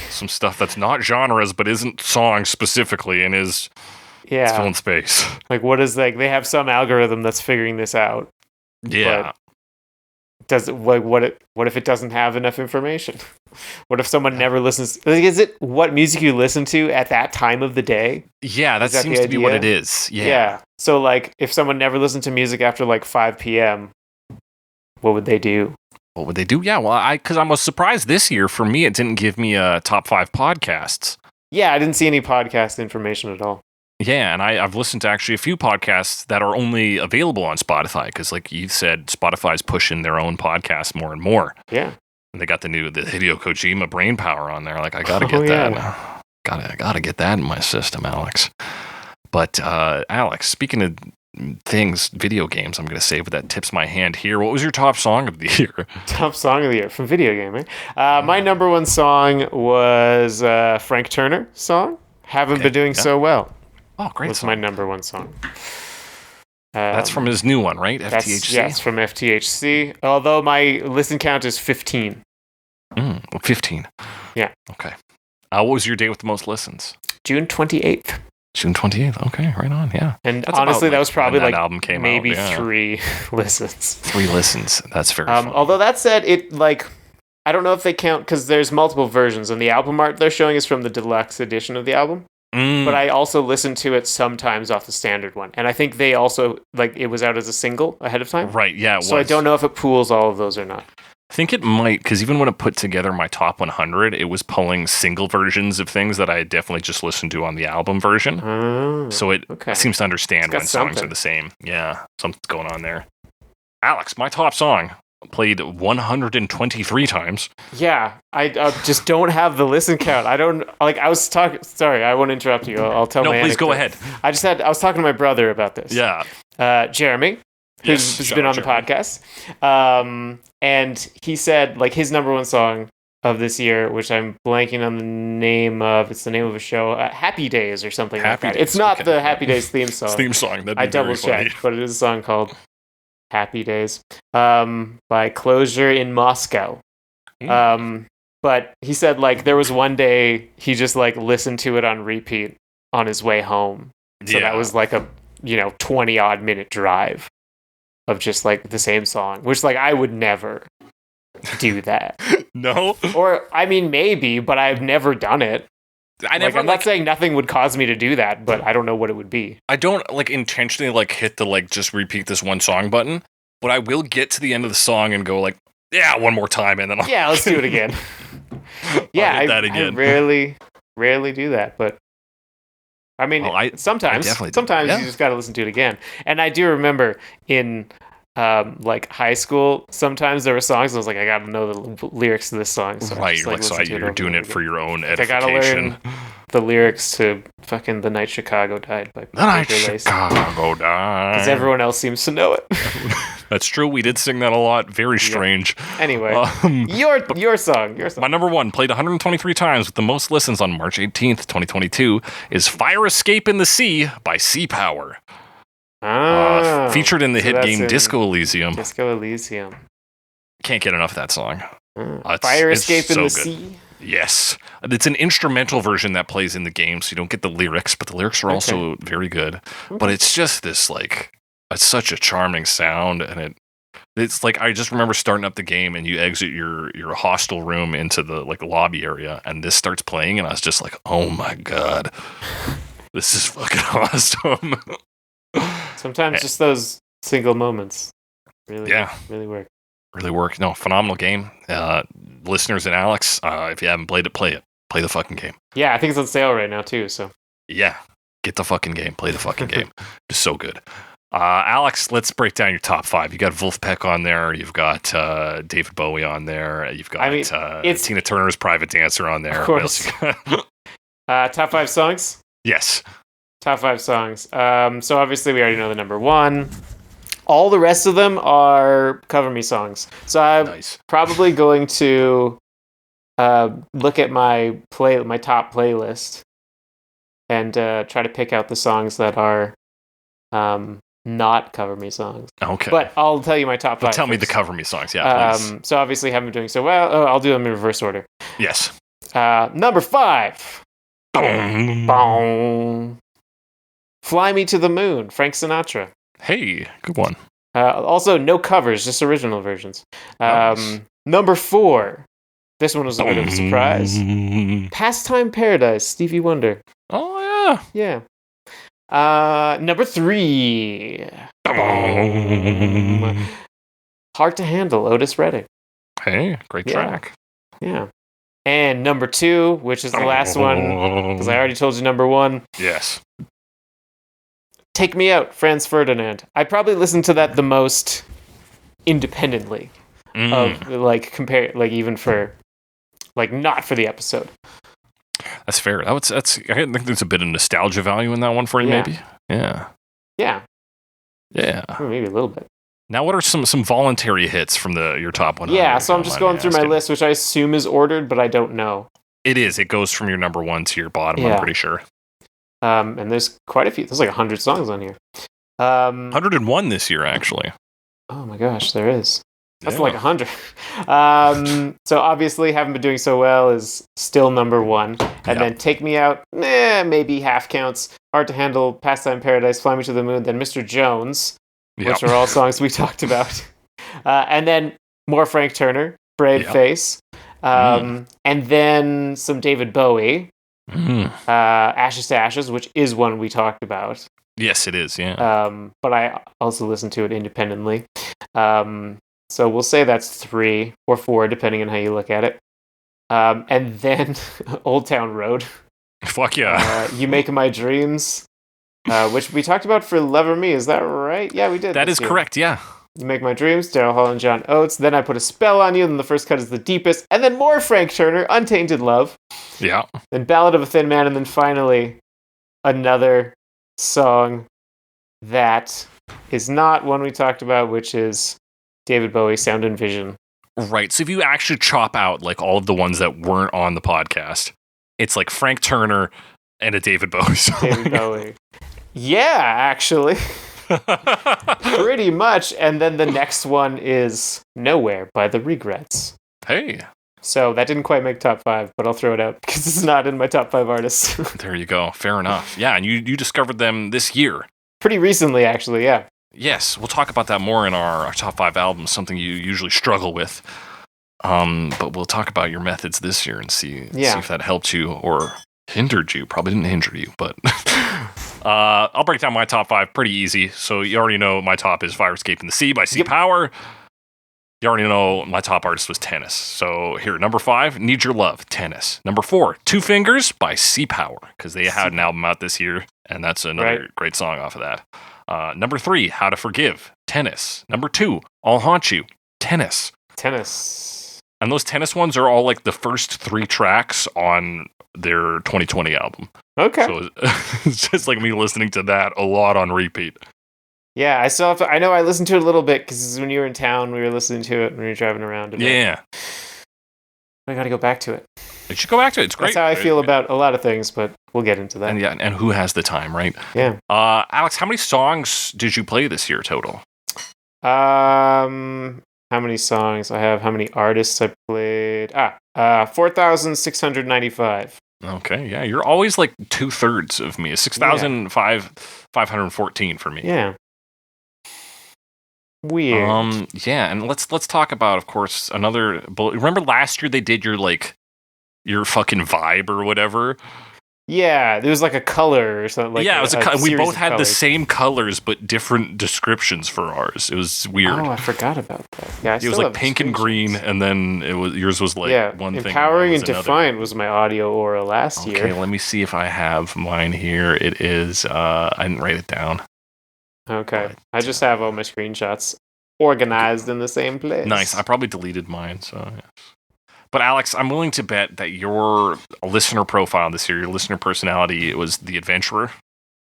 stuff that's not genres but isn't songs specifically and is filling space. Like what is they have some algorithm that's figuring this out. Yeah. What if it doesn't have enough information? What if someone never listens? Like, is it what music you listen to at that time of the day? Yeah, that seems to be what it is. Yeah. So like if someone never listened to music after like 5 p.m., what would they do? Yeah, well, because I was surprised this year. For me, it didn't give me top 5 podcasts. Yeah, I didn't see any podcast information at all. Yeah, and I've listened to actually a few podcasts that are only available on Spotify because, like you said, Spotify's pushing their own podcasts more and more. Yeah, and they got the Hideo Kojima Brain Power on there. Like, I gotta get that. I gotta get that in my system, Alex. But Alex, speaking of things, video games, I'm going to say, but that tips my hand here. What was your top song of the year? Top song of the year from video gaming. My number one song was Frank Turner song. Haven't been doing so well. Oh, great was song. My number one song. That's from his new one, right? FTHC? Yes, from FTHC. Although my listen count is 15. 15. Yeah. Okay. What was your day with the most listens? June 28th. June 28th. Okay, right on. Yeah. And that's honestly, that was probably that album came maybe out, 3 listens. 3 listens. That's very funny. Although that said, I don't know if they count because there's multiple versions, and the album art they're showing is from the deluxe edition of the album. But I also listen to it sometimes off the standard one. And I think they also, it was out as a single ahead of time. Right, yeah, it was. So I don't know if it pools all of those or not. I think it might, because even when it put together my top 100, it was pulling single versions of things that I had definitely just listened to on the album version. So it seems to understand when songs are the same. Yeah, something's going on there. Alex, my top song played 123 times. Yeah, I just don't have the listen count. I don't, I was talking, sorry, I won't interrupt you. I'll tell my please anecdote. Go ahead. I was talking to my brother about this. Yeah. Jeremy, who's been on the podcast. And he said, his number one song of this year, which I'm blanking on the name of, it's the name of a show, Happy Days or something like that. It's not the Happy Days theme song. Theme song. I double checked, but it is a song called Happy Days by Closure in Moscow. But he said, there was one day he just, listened to it on repeat on his way home. So that was, a 20-odd minute drive of just, the same song, which, I would never do that. No? Or, I mean, maybe, but I've never done it. I'm not saying nothing would cause me to do that, but I don't know what it would be. I don't intentionally hit the just repeat this one song button, but I will get to the end of the song and go one more time, and then let's do it again. I'll hit that again. I rarely do that, but I mean, sometimes you just got to listen to it again. And I do remember in high school, sometimes there were songs I was I got to know the lyrics to this song. So right, so you're doing it for your own edification. I got to learn the lyrics to fucking "The Night Chicago Died" by The Night Chicago Died. Because everyone else seems to know it. That's true. We did sing that a lot. Very strange. Yeah. Anyway, your song. My number one, played 123 times with the most listens on March 18th, 2022, is "Fire Escape in the Sea" by Sea Power. Featured in the hit game Disco Elysium. Disco Elysium. Can't get enough of that song. Fire Escape in the Sea? Yes. It's an instrumental version that plays in the game, so you don't get the lyrics, but the lyrics are also very good. Okay. But it's just this, it's such a charming sound, and it's I just remember starting up the game, and you exit your hostel room into the, lobby area, and this starts playing, and I was just oh my god. This is fucking awesome. Sometimes just those single moments really work. Really work. No, phenomenal game. Listeners and Alex, if you haven't played it, play it. Play the fucking game. Yeah, I think it's on sale right now too, so. Yeah, get the fucking game. Play the fucking game. It's so good. Alex, let's break down your top 5. You got Wolfpack on there. You've got David Bowie on there. You've got Tina Turner's Private Dancer on there. Of course. Top 5 songs? Yes. Top 5 songs. So obviously we already know the number 1. All the rest of them are Cover Me songs. So I'm probably going to look at my top playlist and try to pick out the songs that are not Cover Me songs. Okay. But I'll tell you my top 5. Tell me the Cover Me songs, yeah, please. So obviously haven't been doing so well. I'll do them in reverse order. Yes. Number 5. Boom. Fly Me to the Moon, Frank Sinatra. Hey, good one. Also, no covers, just original versions. Number 4. This one was a bit of a surprise. Pastime Paradise, Stevie Wonder. Oh, yeah. Yeah. Number 3. Hard to Handle, Otis Redding. Hey, great track. Yeah. And number 2, which is the last one, because I already told you number 1. Yes. Take Me Out, Franz Ferdinand. I probably listened to that the most independently of compare even for not for the episode. That's fair. I think there's a bit of nostalgia value in that one for you, maybe. Yeah. Yeah. Yeah. Maybe a little bit. Now, what are some voluntary hits from your top 100? Yeah, so I'm just going through my list, which I assume is ordered, but I don't know. It is. It goes from your number 1 to your bottom, I'm pretty sure. And there's quite a few. There's like 100 songs on here. 101 this year, actually. Oh my gosh, there is. That's like 100. So obviously, haven't been doing so well is still number 1. And then Take Me Out, maybe half counts. Hard to Handle, Pastime Paradise, Fly Me to the Moon, then Mr. Jones, which are all songs we talked about. And then more Frank Turner, Brave Face. And then some David Bowie. Ashes to Ashes, which is one we talked about. Yes, it is, yeah. But I also listened to it independently. So we'll say that's 3 or 4, depending on how you look at it. And then Old Town Road. Fuck yeah. You Make My Dreams, which we talked about for Love or Me. Is that right? Yeah, we did. That is correct, yeah. You Make My Dreams, Daryl Hall and John Oates. Then I Put a Spell on You, then the first cut is The Deepest. And then more Frank Turner, Untainted Love. Yeah. Then Ballad of a Thin Man. And then finally, another song that is not one we talked about, which is David Bowie, Sound and Vision. Right. So if you actually chop out like all of the ones that weren't on the podcast, it's like Frank Turner and a David Bowie song. David Bowie. Yeah, actually. Pretty much. And then the next one is Nowhere by The Regrets. Hey. So that didn't quite make top 5, but I'll throw it out because it's not in my top 5 artists. There you go. Fair enough. Yeah, and you discovered them this year. Pretty recently, actually, yeah. Yes, we'll talk about that more in our top 5 albums, something you usually struggle with. But we'll talk about your methods this year and see if that helped you or hindered you. Probably didn't hinder you, but I'll break down my top 5 pretty easy. So you already know my top is Fire Escape in the Sea by Sea Power. You already know my top artist was Tennis. So here, number 5, Need Your Love, Tennis. Number 4, Two Fingers by Sea Power, because they had an album out this year, and that's another great song off of that. Number 3, How to Forgive, Tennis. Number 2, I'll Haunt You, Tennis. Tennis. And those Tennis ones are all like the first 3 tracks on their 2020 album. Okay. So it's just like me listening to that a lot on repeat. Yeah, I know I listened to it a little bit because when you were in town, we were listening to it when we were driving around. Yeah. I got to go back to it. You should go back to it. It's great. That's how I feel about a lot of things, but we'll get into that. And who has the time, right? Yeah. Alex, how many songs did you play this year total? How many songs I have? How many artists I played? 4,695. Okay, yeah, you're always like 2/3 of me. 6,514 for me. Yeah. Weird. Yeah, and let's talk about, of course, another. Remember last year they did your fucking vibe or whatever. Yeah, there was like a color or something. Like yeah, it was we both had colors. the same colors but different descriptions for ours. It was weird. Oh, I forgot about that. Yeah, it was like pink and green, and then yours was like one thing. Empowering and Defiant was my audio aura last year. Okay, let me see if I have mine here. It is. I didn't write it down. Okay, I just have all my screenshots organized in the same place. Nice. I probably deleted mine, so. Yeah. But Alex, I'm willing to bet that your listener profile this year, your listener personality, it was the adventurer.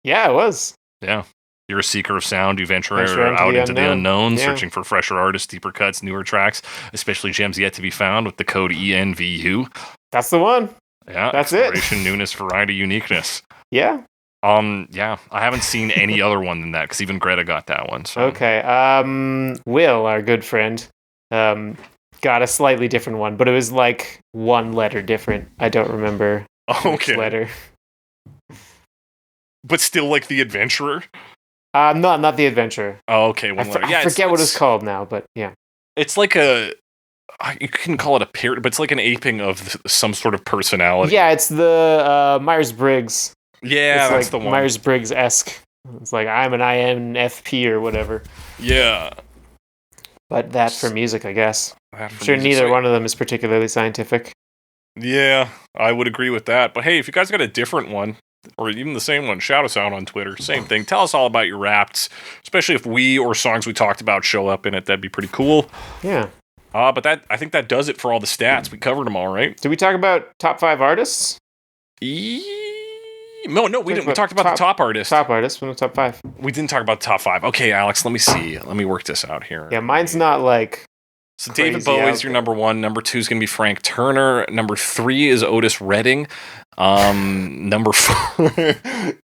Yeah, it was. Yeah. You're a seeker of sound, you venture out into the unknown, searching for fresher artists, deeper cuts, newer tracks, especially gems yet to be found with the code ENVU. That's the one. Yeah. That's exploration, newness, variety, uniqueness. Yeah. Yeah, I haven't seen any other one than that because even Greta got that one. So. Okay. Will, our good friend, got a slightly different one, but it was like one letter different. I don't remember which letter. But still like the adventurer? Not the adventurer. Oh, okay. One letter. I forget what it's called now, but yeah. It's like you can call it a parody, but it's like an aping of some sort of personality. Yeah, it's the Myers-Briggs. Yeah, it's that's like the one. Myers-Briggs-esque. It's like, I'm an INFP or whatever. Yeah. But that for music, I guess. I'm sure neither one of them is particularly scientific. Yeah, I would agree with that. But hey, if you guys got a different one, or even the same one, shout us out on Twitter. Same thing. Tell us all about your raps, especially if we or songs we talked about show up in it. That'd be pretty cool. Yeah. But I think that does it for all the stats. We covered them all, right? Did we talk about top 5 artists? No, we didn't. We talked about the top artist. Top artist from the top 5. We didn't talk about the top 5. Okay, Alex, let me see. Let me work this out here. Yeah, mine's not like. So David Bowie's your number 1. Number 2 is going to be Frank Turner. Number 3 is Otis Redding. Number 4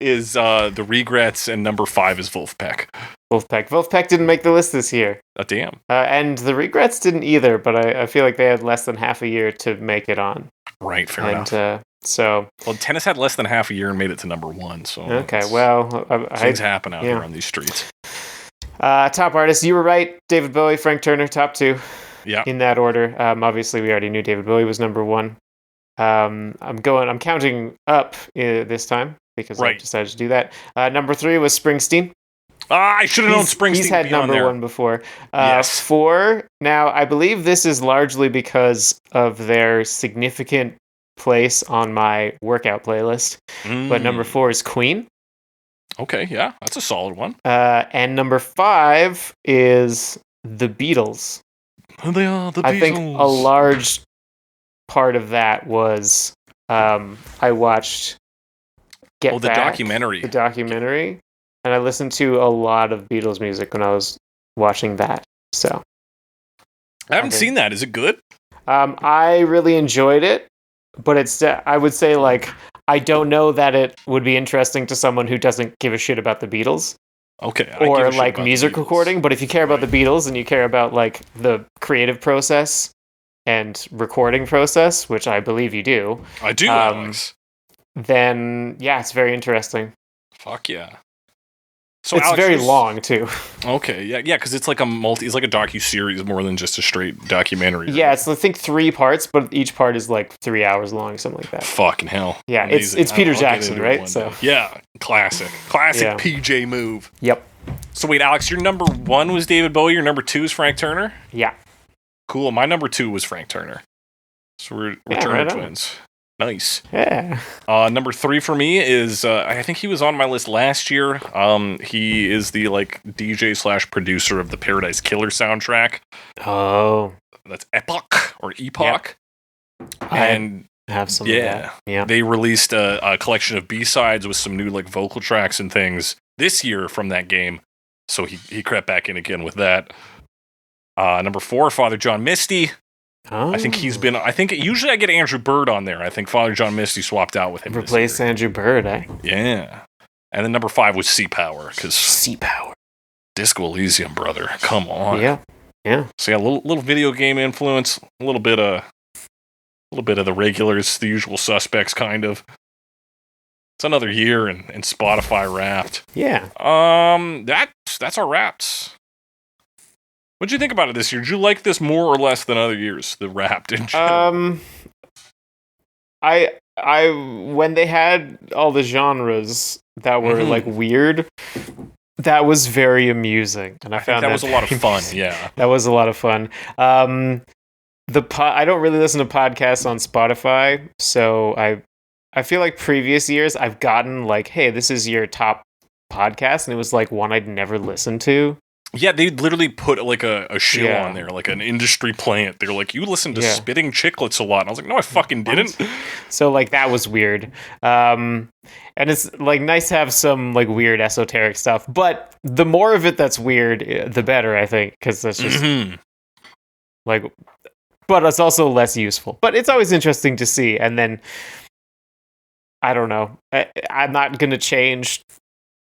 is The Regrets, and number 5 is Wolfpack. Wolfpack didn't make the list this year. Oh, damn. And The Regrets didn't either, but I feel like they had less than half a year to make it on. Right, fair enough. Well, Tennis had less than half a year and made it to number 1. So okay, well, things happen out here on these streets. Top artist, you were right. David Bowie, Frank Turner, top 2. Yeah. In that order. Obviously, we already knew David Bowie was number 1. I'm counting up this time because I decided to do that. Number 3 was Springsteen. I should have known Springsteen. He's had number 1 before. Yes. 4. Now, I believe this is largely because of their significant place on my workout playlist. But number 4 is Queen. Okay, yeah, that's a solid one. And number 5 is the Beatles. They are the Beatles. I think a large part of that was I watched Get Back, documentary. The documentary, and I listened to a lot of Beatles music when I was watching that. So I haven't seen that. Is it good? I really enjoyed it, but it's I would say like I don't know that it would be interesting to someone who doesn't give a shit about the Beatles. Okay. Or like music recording, but if you care about the Beatles and you care about like the creative process and recording process, which I believe you do. I do, Alex. Then yeah, it's very interesting. Fuck yeah. So it's Alex, very long too. Okay, yeah, because it's like it's like a docu-series more than just a straight documentary. Right? Yeah, it's I think 3 parts, but each part is like 3 hours long, something like that. Fucking hell. Yeah, amazing. it's Peter Jackson, right? So yeah, classic PJ move. Yep. So wait, Alex, your number 1 was David Bowie. Your number 2 is Frank Turner. Yeah. Cool. My number 2 was Frank Turner. So we're Turner twins. Nice. Yeah. Number 3 for me is I think he was on my list last year. He is the like DJ / producer of the Paradise Killer soundtrack. Oh. That's Epoch. Yep. And I have some of that. Yeah. They released a collection of B-sides with some new like vocal tracks and things this year from that game. So he crept back in again with that. Number 4, Father John Misty. Oh. I think usually I get Andrew Bird on there. I think Father John Misty swapped out with him. Replace Andrew Bird, eh? Yeah. And then number 5 was Sea Power. Sea Power. Disco Elysium, brother. Come on. Yeah. Yeah. So yeah, a little video game influence, a little bit of the regulars, the usual suspects kind of. It's another year in Spotify Wrapped. Yeah. That's our Wrapped. What'd you think about it this year? Did you like this more or less than other years, the Wrapped in general? I when they had all the genres that were like weird, that was very amusing, and I found that was a lot of fun. Yeah, that was a lot of fun. I don't really listen to podcasts on Spotify, so I feel like previous years I've gotten like, hey, this is your top podcast, and it was like one I'd never listened to. Yeah, they literally put like a shill on there, like an industry plant. They're like, you listen to Spitting Chicklets a lot. And I was like, no, I fucking didn't. So like that was weird. And it's like nice to have some like weird esoteric stuff. But the more of it that's weird, the better, I think, because that's just like, but it's also less useful. But it's always interesting to see. And then, I don't know. I'm not going to change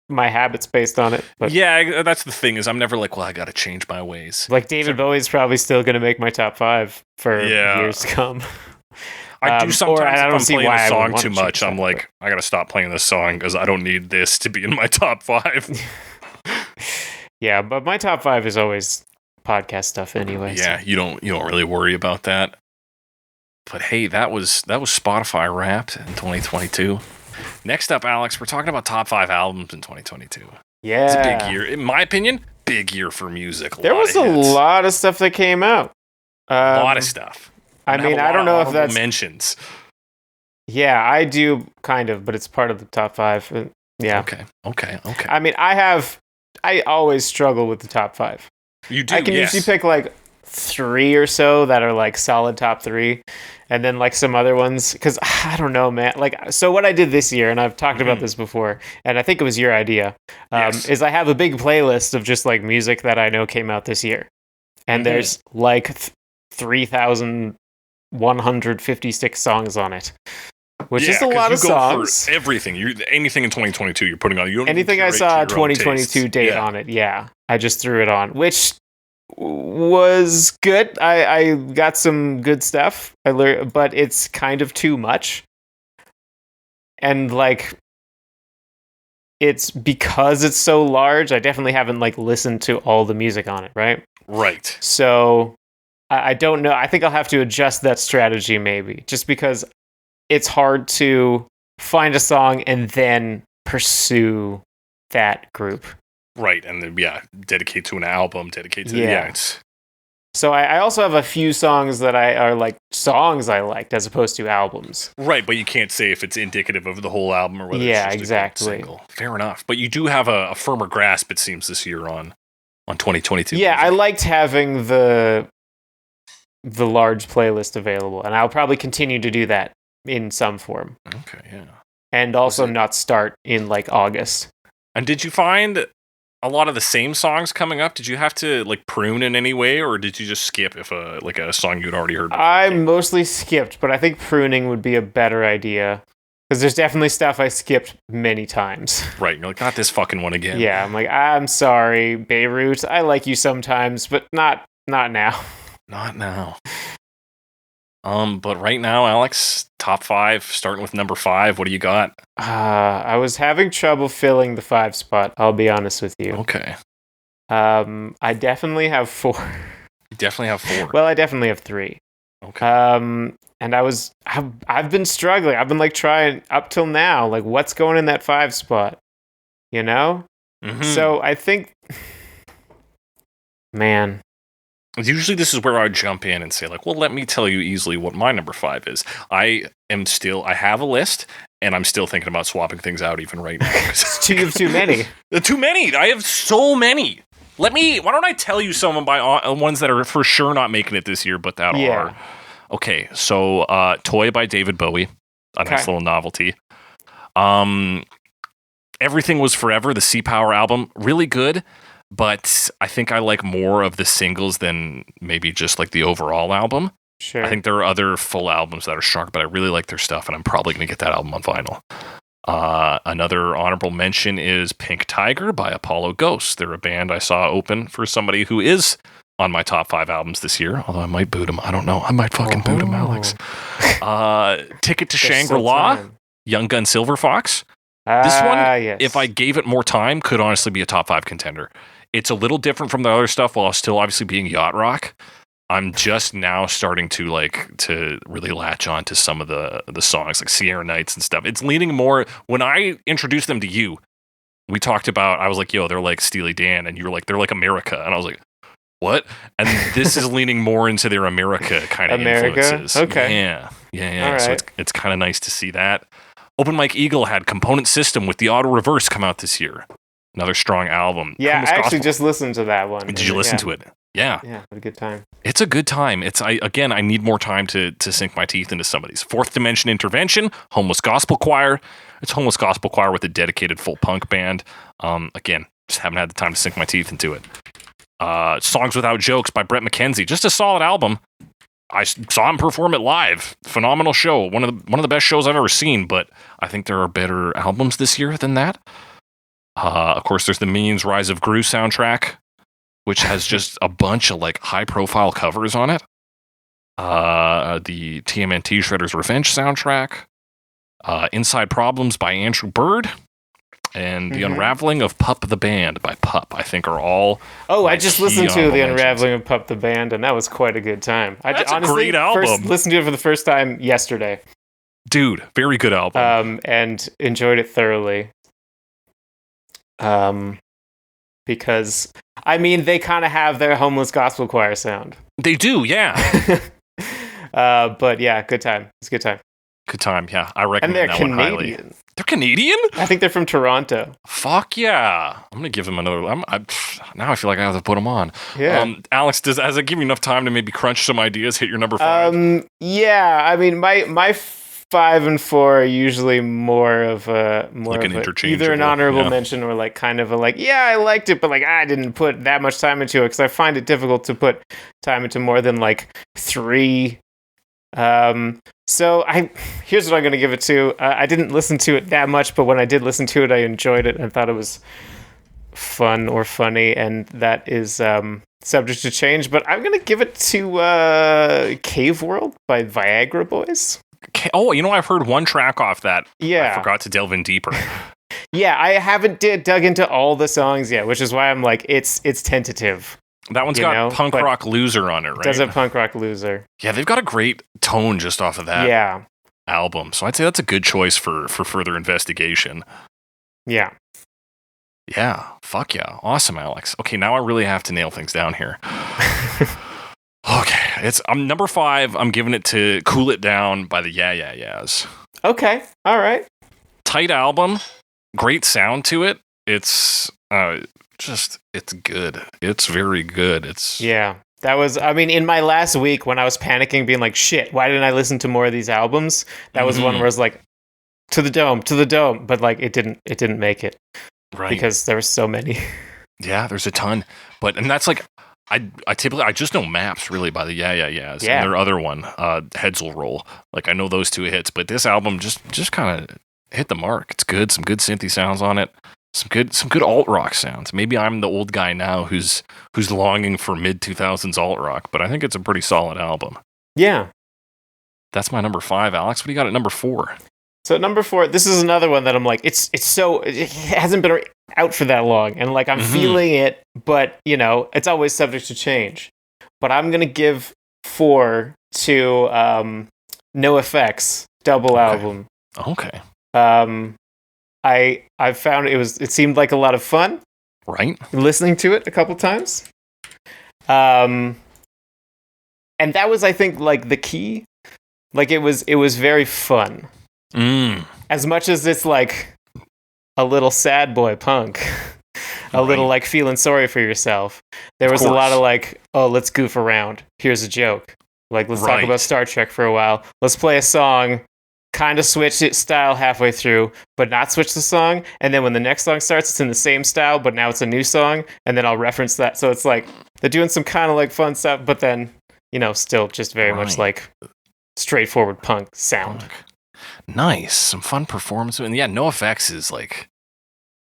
my habits based on it. But yeah, that's the thing is I'm never like, well, I got to change my ways. Like David Bowie's probably still going to make my top 5 for years to come. I do sometimes if I'm playing a song too much, I'm like, I got to stop playing this song because I don't need this to be in my top 5. Yeah, but my top 5 is always podcast stuff anyway. Yeah, so. you don't really worry about that. But hey, that was Spotify Wrapped in 2022. Next up, Alex, we're talking about top 5 albums in 2022. Yeah. It's a big year. In my opinion, big year for music. There was a lot of stuff that came out. A lot of stuff. I mean, I don't know if that's... mentions. Yeah, I do kind of, but it's part of the top 5. Yeah. Okay. I mean, I always struggle with the top 5. You do, I can usually pick like 3 or so that are like solid top 3, and then like some other ones, because I don't know, man. Like, so what I did this year, and I've talked about this before, and I think it was your idea, is I have a big playlist of just like music that I know came out this year, and there's like 3,156 songs on it, which is a lot of songs. For everything, anything in 2022 you're putting on. You don't anything I saw 2022 date on it. Yeah, I just threw it on, which was good. I got some good stuff. I learned, but it's kind of too much. And like, it's because it's so large. I definitely haven't like listened to all the music on it. Right. So I don't know. I think I'll have to adjust that strategy maybe, just because it's hard to find a song and then pursue that group. Right, and then, dedicate to an album, So I also have a few songs that are like songs I liked as opposed to albums. Right, but you can't say if it's indicative of the whole album or whether it's just exactly. a single. Fair enough. But you do have a firmer grasp, it seems, this year on 2022. Yeah, music. I liked having the large playlist available, and I'll probably continue to do that in some form. Okay, yeah. And also not start in like August. And did you find a lot of the same songs coming up? Did you have to like prune in any way, or did you just skip if a song you'd already heard before? I mostly skipped, but I think pruning would be a better idea, because there's definitely stuff I skipped many times. Right, you're like, not this fucking one again. Yeah, I'm like, I'm sorry, Beirut. I like you sometimes, but not now. Not now. But right now, Alex, top 5, starting with number 5. What do you got? I was having trouble filling the 5 spot, I'll be honest with you. Okay. I definitely have 4. You definitely have 4. Well, I definitely have 3. Okay. And I've been struggling. I've been like trying up till now, like what's going in that 5 spot, you know? Mm-hmm. So I think, man. Usually this is where I jump in and say, like, well, let me tell you easily what my number 5 is. I have a list, and I'm still thinking about swapping things out even right now. You have too many. Too many. I have so many. Why don't I tell you some of my ones that are for sure not making it this year, but that are. Okay, so Toy by David Bowie. A nice little novelty. Everything Was Forever, the Sea Power album. Really good. But I think I like more of the singles than maybe just like the overall album. Sure. I think there are other full albums that are strong, but I really like their stuff, and I'm probably going to get that album on vinyl. Another honorable mention is Pink Tiger by Apollo Ghosts. They're a band I saw open for somebody who is on my top 5 albums this year, although I might boot him. I don't know. I might fucking boot him, Alex. Ticket to Shangri-La, Young Gun Silver Fox. This one, if I gave it more time, could honestly be a top 5 contender. It's a little different from the other stuff while still obviously being yacht rock. I'm just now starting to really latch on to some of the songs like Sierra Nights and stuff. It's leaning more, when I introduced them to you, we talked about, I was like, yo, they're like Steely Dan, and you were like, they're like America. And I was like, what? And this is leaning more into their America kind of influences. Okay. Yeah. Right. So it's kind of nice to see that. Open Mike Eagle had Component System with the Auto Reverse come out this year. Another strong album. Yeah, I actually just listened to that one. Did you listen to it? Yeah. Yeah, what a good time. It's a good time. I need more time to sink my teeth into some of these. Fourth Dimension Intervention, Homeless Gospel Choir. It's Homeless Gospel Choir with a dedicated full punk band. Again, just haven't had the time to sink my teeth into it. Songs Without Jokes by Brett McKenzie. Just a solid album. I saw him perform it live. Phenomenal show. One of the best shows I've ever seen, but I think there are better albums this year than that. Of course, there's the Minions Rise of Gru soundtrack, which has just a bunch of like high-profile covers on it. The TMNT Shredder's Revenge soundtrack. Inside Problems by Andrew Bird. And The Unraveling of Pup the Band by Pup, I think are all... Oh, I just listened to The Unraveling of Pup the Band, and that was quite a good time. That's honestly a great album. Listened to it for the first time yesterday. Dude, very good album. And enjoyed it thoroughly. Because, I mean, they kind of have their Homeless Gospel Choir sound. They do, yeah. But yeah, good time. It's a good time. Good time, yeah. I recommend that Canadian. one highly. They're Canadian? I think they're from Toronto. Fuck yeah. I'm going to give them another. Now I feel like I have to put them on. Yeah. Alex, has it given you enough time to maybe crunch some ideas, hit your number 5? Yeah. I mean, my 5 and 4 are usually more of a either an honorable mention or like kind of a like, yeah, I liked it, but like I didn't put that much time into it because I find it difficult to put time into more than like 3. So here's what I'm going to give it to. I didn't listen to it that much, but when I did listen to it, I enjoyed it and thought it was fun or funny, and that is subject to change. But I'm going to give it to Cave World by Viagra Boys. Oh, I've heard one track off that. Yeah. I forgot to delve in deeper. Yeah, I haven't dug into all the songs yet, which is why I'm like, it's tentative. That one's got Punk Rock Loser on it, right? Does have Punk Rock Loser. Yeah, they've got a great tone just off of that album. So I'd say that's a good choice for further investigation. Yeah. Yeah. Fuck yeah. Awesome, Alex. Okay, now I really have to nail things down here. Okay. I'm number 5. I'm giving it to Cool It Down by the Yeah Yeah Yeahs. Okay. All right. Tight album. Great sound to it. It's good. It's very good. That was, I mean, in my last week when I was panicking, being like, shit, why didn't I listen to more of these albums? That was one where I was like, to the dome, but like it didn't make it. Right. Because there were so many. Yeah, there's a ton. And that's like, I typically just know Maps really by the Yeah Yeah Yeahs. Yeah. And their other one, Heads Will Roll. Like I know those 2 hits, but this album just kind of hit the mark. It's good. Some good synthy sounds on it. Some good alt rock sounds. Maybe I'm the old guy now who's longing for mid 2000s alt rock, but I think it's a pretty solid album. Yeah. That's my number 5. Alex, what do you got at number 4? So at number 4, this is another one that I'm like, it hasn't been out for that long, and like I'm feeling it, but it's always subject to change. But I'm gonna give 4 to NoFX double album. Okay. I found it seemed like a lot of fun. Right. Listening to it a couple times. And that was, I think, like the key. Like it was very fun. As much as it's like a little sad boy punk. A little like feeling sorry for yourself. There was a lot of like, oh, let's goof around. Here's a joke. Like, let's talk about Star Trek for a while. Let's play a song. Kind of switch it style halfway through, but not switch the song. And then when the next song starts, it's in the same style, but now it's a new song. And then I'll reference that. So it's like they're doing some kind of like fun stuff, but then, still just very much like straightforward punk sound. Nice. Some fun performance. And yeah, NoFX is like,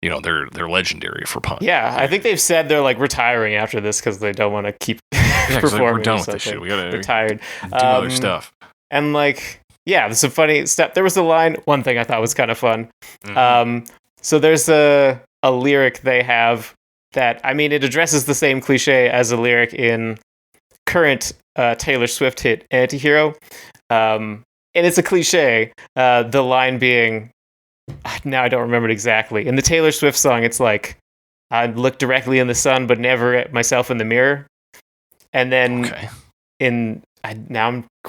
they're legendary for punk. Yeah, I think they've said they're like retiring after this because they don't want to keep performing. We're done with this shit. We gotta retired. Do other stuff. And like, yeah, there's some funny stuff. There was a line, one thing I thought was kind of fun. So there's a lyric they have that, I mean, it addresses the same cliche as a lyric in current Taylor Swift hit Antihero. And it's a cliche, the line being, now I don't remember it exactly. In the Taylor Swift song, it's like, I look directly in the sun, but never at myself in the mirror. And then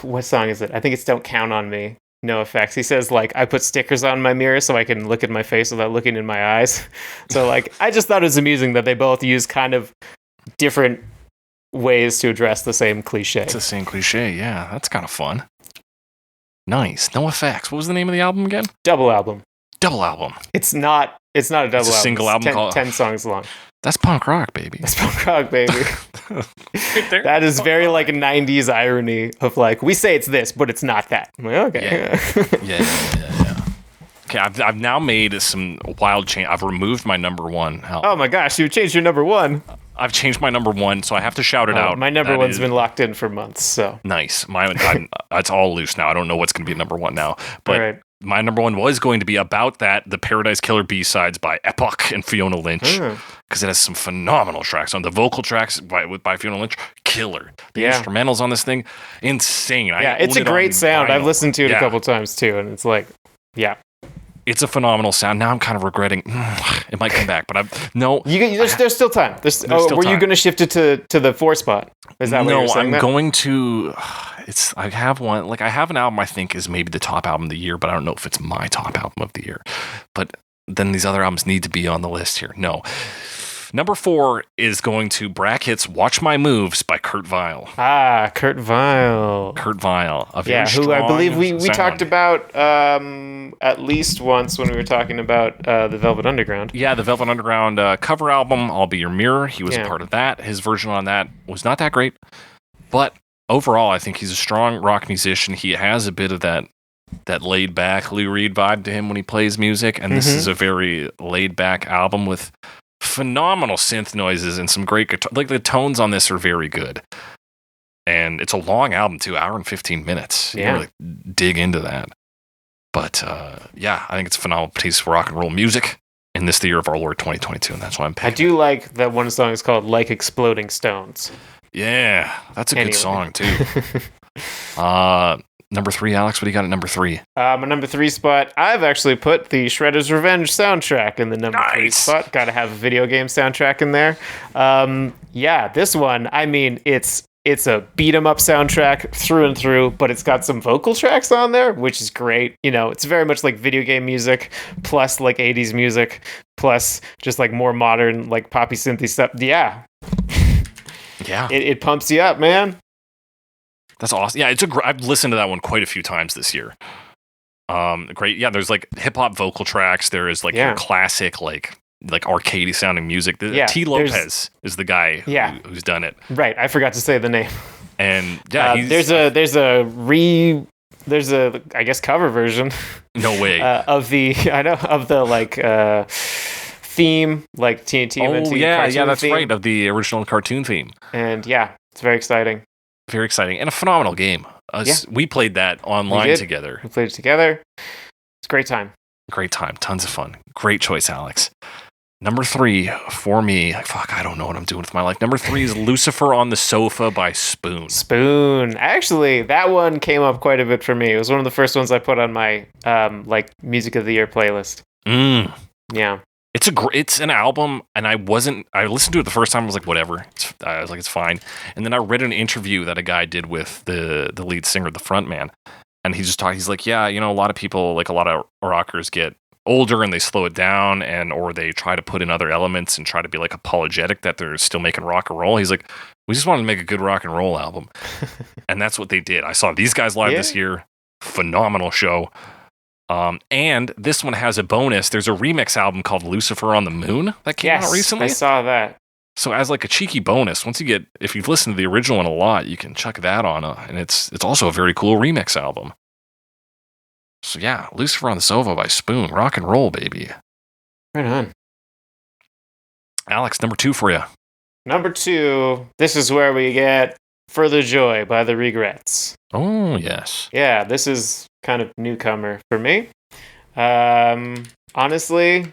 what song is it? I think it's Don't Count on Me. NoFX. He says, like, I put stickers on my mirror so I can look at my face without looking in my eyes. So, like, I just thought it was amusing that they both use kind of different ways to address the same cliche. It's the same cliche, yeah. That's kind of fun. Nice. NoFX. What was the name of the album again? Double album. Double album. It's not a double album. Single album called 10 songs long. That's punk rock, baby. That's punk rock, baby. That is very like a 90s irony of like, we say it's this, but it's not that. I'm like, okay. Yeah. Okay, I've now made some wild change. I've removed my number 1 album. Oh my gosh, you changed your number 1. I've changed my number 1, so I have to shout it out. My number 1's been locked in for months, so. Nice. It's all loose now. I don't know what's going to be number 1 now. But my number 1 was going to be about that, the Paradise Killer B-sides by Epoch and Fiona Lynch. Because it has some phenomenal tracks on the vocal tracks by Fiona Lynch. Killer. The instrumentals on this thing, insane. Yeah, it's a great sound. I've listened to it a couple times too, and it's like, yeah. It's a phenomenal sound. Now I'm kind of regretting it might come back, but there's still time. Were you going to shift it to the 4 spot? Is that what you're saying? No, I'm going to. I have one. Like, I have an album I think is maybe the top album of the year, but I don't know if it's my top album of the year. But then these other albums need to be on the list here. No. Number 4 is going to brackets Watch My Moves by Kurt Vile. Kurt Vile. Kurt Vile. Who I believe we talked about at least once when we were talking about the Velvet Underground. Yeah, the Velvet Underground cover album, I'll Be Your Mirror. He was a part of that. His version on that was not that great. But overall, I think he's a strong rock musician. He has a bit of that laid-back Lou Reed vibe to him when he plays music, and this is a very laid-back album with phenomenal synth noises and some great guitar. Like, the tones on this are very good. And it's a long album too, hour and 15 minutes. You really dig into that. But I think it's a phenomenal piece of rock and roll music. And this is the year of our Lord 2022, and that's why I'm picking. I do like that one song is called Like Exploding Stones. Yeah, that's a good song too. Number 3, Alex, what do you got at number 3? My number 3 spot, I've actually put the Shredder's Revenge soundtrack in the number 3 spot. Got to have a video game soundtrack in there. This one, I mean, it's a beat 'em up soundtrack through and through, but it's got some vocal tracks on there, which is great. You know, it's very much like video game music, plus like 80s music, plus just like more modern, like poppy synthy stuff. Yeah. It pumps you up, man. That's awesome. Yeah, I've listened to that one quite a few times this year. Great. Yeah, there's like hip hop vocal tracks. There is like your classic like arcadey sounding music. T. Lopez is the guy who's done it. Right. I forgot to say the name. And there's a I guess cover version. No way. of the like theme, like TNT. Oh yeah, that's theme. Right, of the original cartoon theme. And it's very exciting. Very exciting. And a phenomenal game. We played that online together. We played it together. It's a great time. Great time. Tons of fun. Great choice, Alex. Number 3 for me. I don't know what I'm doing with my life. Number 3 is Lucifer on the Sofa by Spoon. Spoon. Actually, that one came up quite a bit for me. It was one of the first ones I put on my Music of the Year playlist. Yeah. It's an album, and I listened to it the first time. I was like, whatever. I was like, it's fine. And then I read an interview that a guy did with the lead singer, the front man, and he just talked. He's like, yeah, a lot of people, like a lot of rockers, get older and they slow it down, or they try to put in other elements and try to be like apologetic that they're still making rock and roll. He's like, we just wanted to make a good rock and roll album, and that's what they did. I saw these guys live this year. Phenomenal show. And this one has a bonus. There's a remix album called Lucifer on the Moon that came out recently. I saw that. So as like a cheeky bonus, if you've listened to the original one a lot, you can chuck that on. And it's also a very cool remix album. So yeah, Lucifer on the Sofa by Spoon. Rock and roll, baby. Right on. Alex, number 2 for you. Number 2, this is where we get Further Joy by The Regrets. Oh, yes. Yeah, this is kind of newcomer for me. Honestly,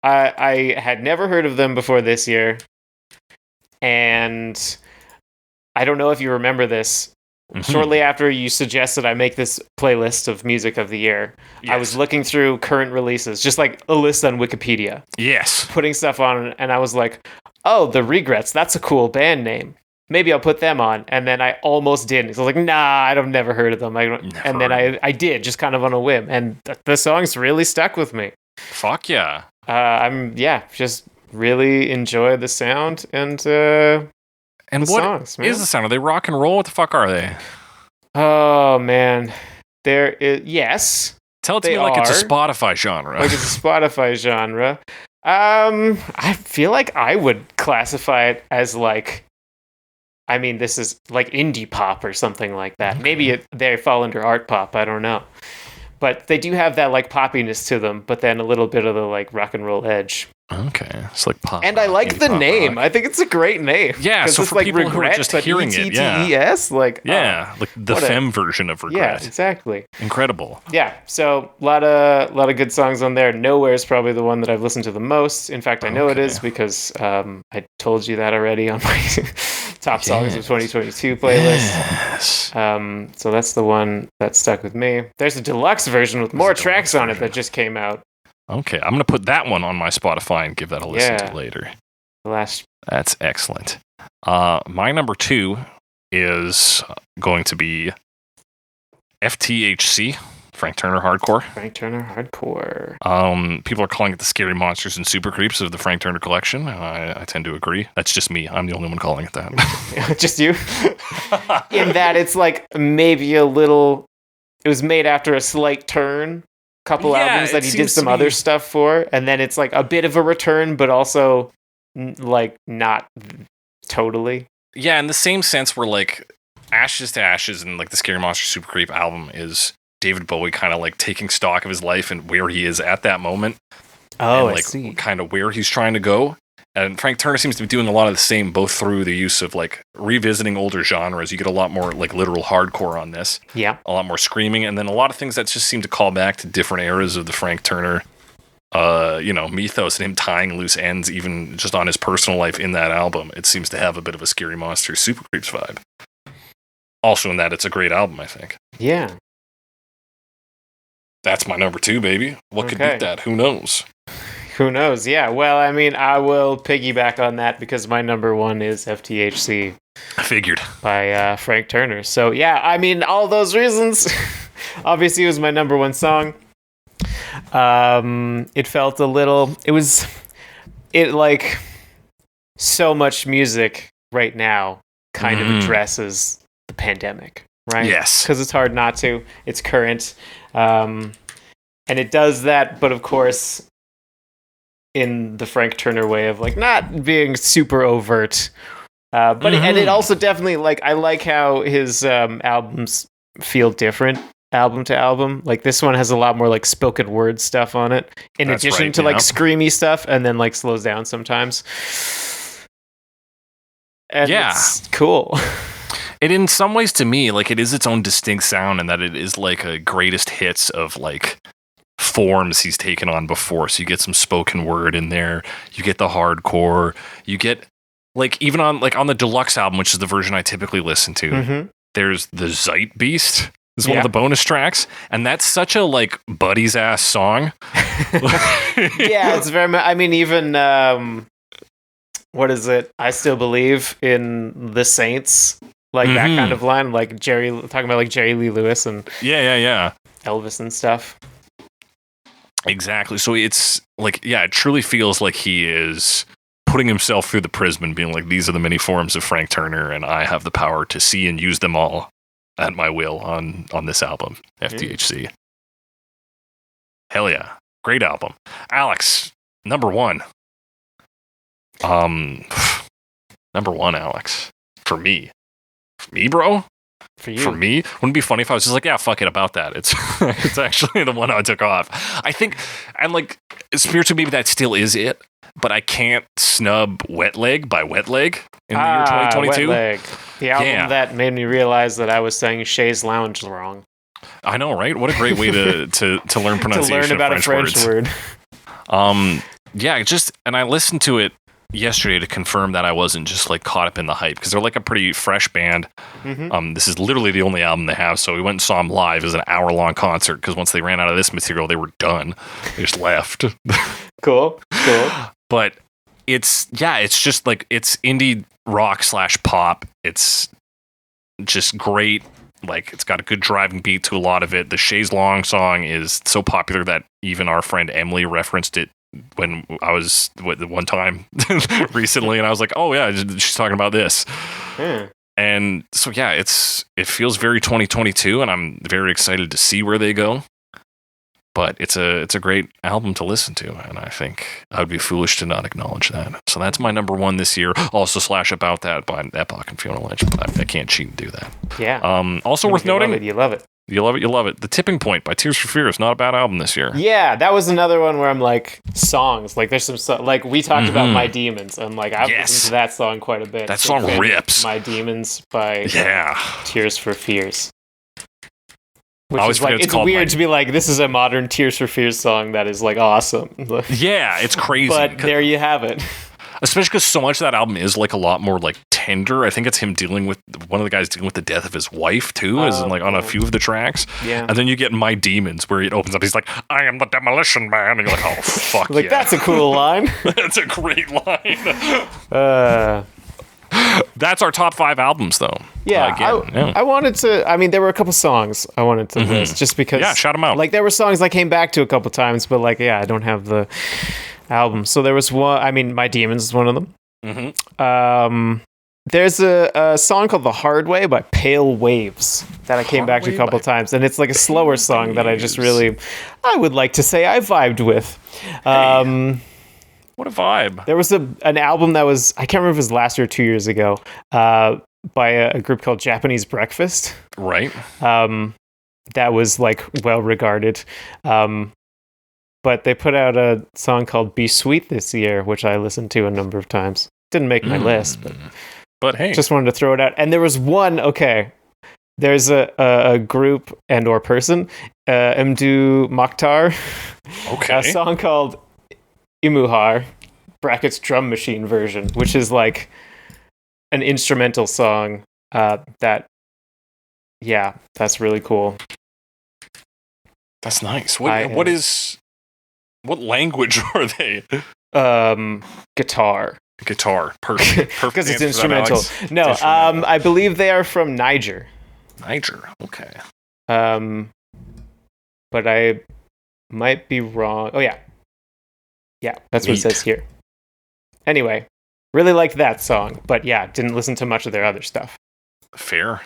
I had never heard of them before this year. And I don't know if you remember this. Shortly after you suggested I make this playlist of music of the year, I was looking through current releases, just like a list on Wikipedia. Yes. Putting stuff on, and I was like, oh, The Regrets, that's a cool band name. Maybe I'll put them on. And then I almost didn't. So I was like, nah, I've never heard of them. And then I did, just kind of on a whim. And the songs really stuck with me. Fuck yeah. Just really enjoy the sound and what songs, is the sound? Are they rock and roll? What the fuck are they? Oh, man. Yes. Tell it to me like it's a Spotify genre. Like it's a Spotify genre. I feel like I would classify it as this is like indie pop or something like that. Okay. Maybe they fall under art pop. I don't know. But they do have that like poppiness to them, but then a little bit of the like rock and roll edge. Okay, it's like pop. And I like the name. Rock. I think it's a great name. Yeah, so it's for like people regret, who are just hearing it, like the femme version of regret. Yeah, exactly. Incredible. Yeah, so a lot of good songs on there. Nowhere is probably the one that I've listened to the most. In fact, I know it is because I told you that already on my top songs of 2022 playlist. Yes. So that's the one that stuck with me. There's a deluxe version with more tracks on it that just came out. Okay, I'm going to put that one on my Spotify and give that a listen to later. That's excellent. My number 2 is going to be FTHC, Frank Turner Hardcore. Frank Turner Hardcore. People are calling it the Scary Monsters and Super Creeps of the Frank Turner collection. I tend to agree. That's just me. I'm the only one calling it that. Just you? In that it's like maybe a little... It was made after a slight turn. Couple albums that he did some other stuff for. And then it's like a bit of a return, but also like not totally. Yeah, in the same sense where like Ashes to Ashes and like the Scary Monsters Super Creep album is David Bowie kind of like taking stock of his life and where he is at that moment. Oh, and, like, I see. Kind of where he's trying to go. And Frank Turner seems to be doing a lot of the same, both through the use of like revisiting older genres. You get a lot more like literal hardcore on this. Yeah. A lot more screaming. And then a lot of things that just seem to call back to different eras of the Frank Turner, mythos and him tying loose ends, even just on his personal life in that album. It seems to have a bit of a Scary Monsters Super Creeps vibe. Also in that it's a great album, I think. Yeah. That's my number 2, baby. What could beat that? Who knows? Who knows? Yeah. Well, I mean, I will piggyback on that because my number 1 is FTHC. I figured. By Frank Turner. So, yeah, I mean, all those reasons. Obviously, it was my number 1 song. It felt a little... It like... So much music right now kind of addresses the pandemic, right? Yes. Because it's hard not to. It's current. And it does that, but of course... in the Frank Turner way of like not being super overt, but and it also definitely like I like how his albums feel different album to album. Like this one has a lot more like spoken word stuff on it, in addition to like screamy stuff, and then like slows down sometimes. And it's cool. It in some ways to me like it is its own distinct sound, and that it is like a greatest hits of like forms he's taken on before. So you get some spoken word in there, you get the hardcore, you get like even on the deluxe album, which is the version I typically listen to, there's the Zeitbeast is one of the bonus tracks, and that's such a like buddy's ass song. Yeah, it's very I mean even what is it, I Still Believe in the Saints, like that kind of line, like talking about like Jerry Lee Lewis and Elvis and stuff. Exactly. So it's like, it truly feels like he is putting himself through the prism and being like, these are the many forms of Frank Turner, and I have the power to see and use them all at my will on this album, FTHC. Hell yeah. Great album. Alex, number 1. Number 1, Alex. For me. For me, bro? For you. For me, wouldn't it be funny if I was just like, yeah, fuck it about that. It's it's actually the one I took off. I think, and like, spiritually, maybe that still is it, but I can't snub Wet Leg by Wet Leg in the year 2022. Wet Leg. The album that made me realize that I was saying Chez Lounge wrong. I know, right? What a great way to learn pronunciation to learn about of French a French word. And I listened to it yesterday to confirm that I wasn't just like caught up in the hype, because they're like a pretty fresh band. This is literally the only album they have, so we went and saw them live. It was an hour-long concert, because once they ran out of this material, they were done. They just left. Cool. But it's just like, it's indie rock / pop. It's just great. Like, it's got a good driving beat to a lot of it. The Chez Lounge song is so popular that even our friend Emily referenced it when I was one time recently, and I was like, oh yeah, she's talking about this. And so it feels very 2022, and I'm very excited to see where they go. But it's a great album to listen to, and I think I would be foolish to not acknowledge that. So that's my number 1 this year. Also / About That by Epoch and Fiona Lynch, but I can't cheat and do that. Yeah. Also worth noting, you love it. You love it. The Tipping Point by Tears for Fears, not a bad album this year. Yeah, that was another one where I'm like, songs. Like, there's some like we talked about My Demons, and like I've listened to that song quite a bit. That song rips. My Demons by Tears for Fears. Which is like, it's weird to be like, this is a modern Tears for Fears song that is like awesome. Yeah, it's crazy. But there you have it. Especially because so much of that album is like a lot more like tender. I think it's him one of the guys dealing with the death of his wife too, as in like on a few of the tracks. Yeah. And then you get My Demons, where it opens up. He's like, "I am the Demolition Man," and you're like, "Oh fuck like, yeah, that's a cool line." That's a great line. That's our top 5 albums, though. Yeah, I wanted to. I mean, there were a couple songs I wanted to list just because. Yeah, shout them out. Like, there were songs I came back to a couple times, but like, yeah, I don't have the album. So there was one. I mean, My Demons is one of them. There's a song called "The Hard Way" by Pale Waves that I came back to a couple times, and it's like a slower song that I just really, I would like to say I vibed with. What a vibe. There was an album that was, I can't remember if it was last year or 2 years ago, by a group called Japanese Breakfast. Right. That was like well regarded. But they put out a song called Be Sweet this year, which I listened to a number of times. Didn't make my list, but hey. Just wanted to throw it out. And there was one, there's a group and or person, Mdu Mokhtar, a song called Imuhar brackets drum machine version, which is like an instrumental song that's really cool. That's nice. What language are they? Guitar. Perfect. Because it's instrumental. No, I believe they are from Niger. Okay. But I might be wrong. Oh yeah, that's what it says here. Anyway, really liked that song, but yeah, didn't listen to much of their other stuff. Fair.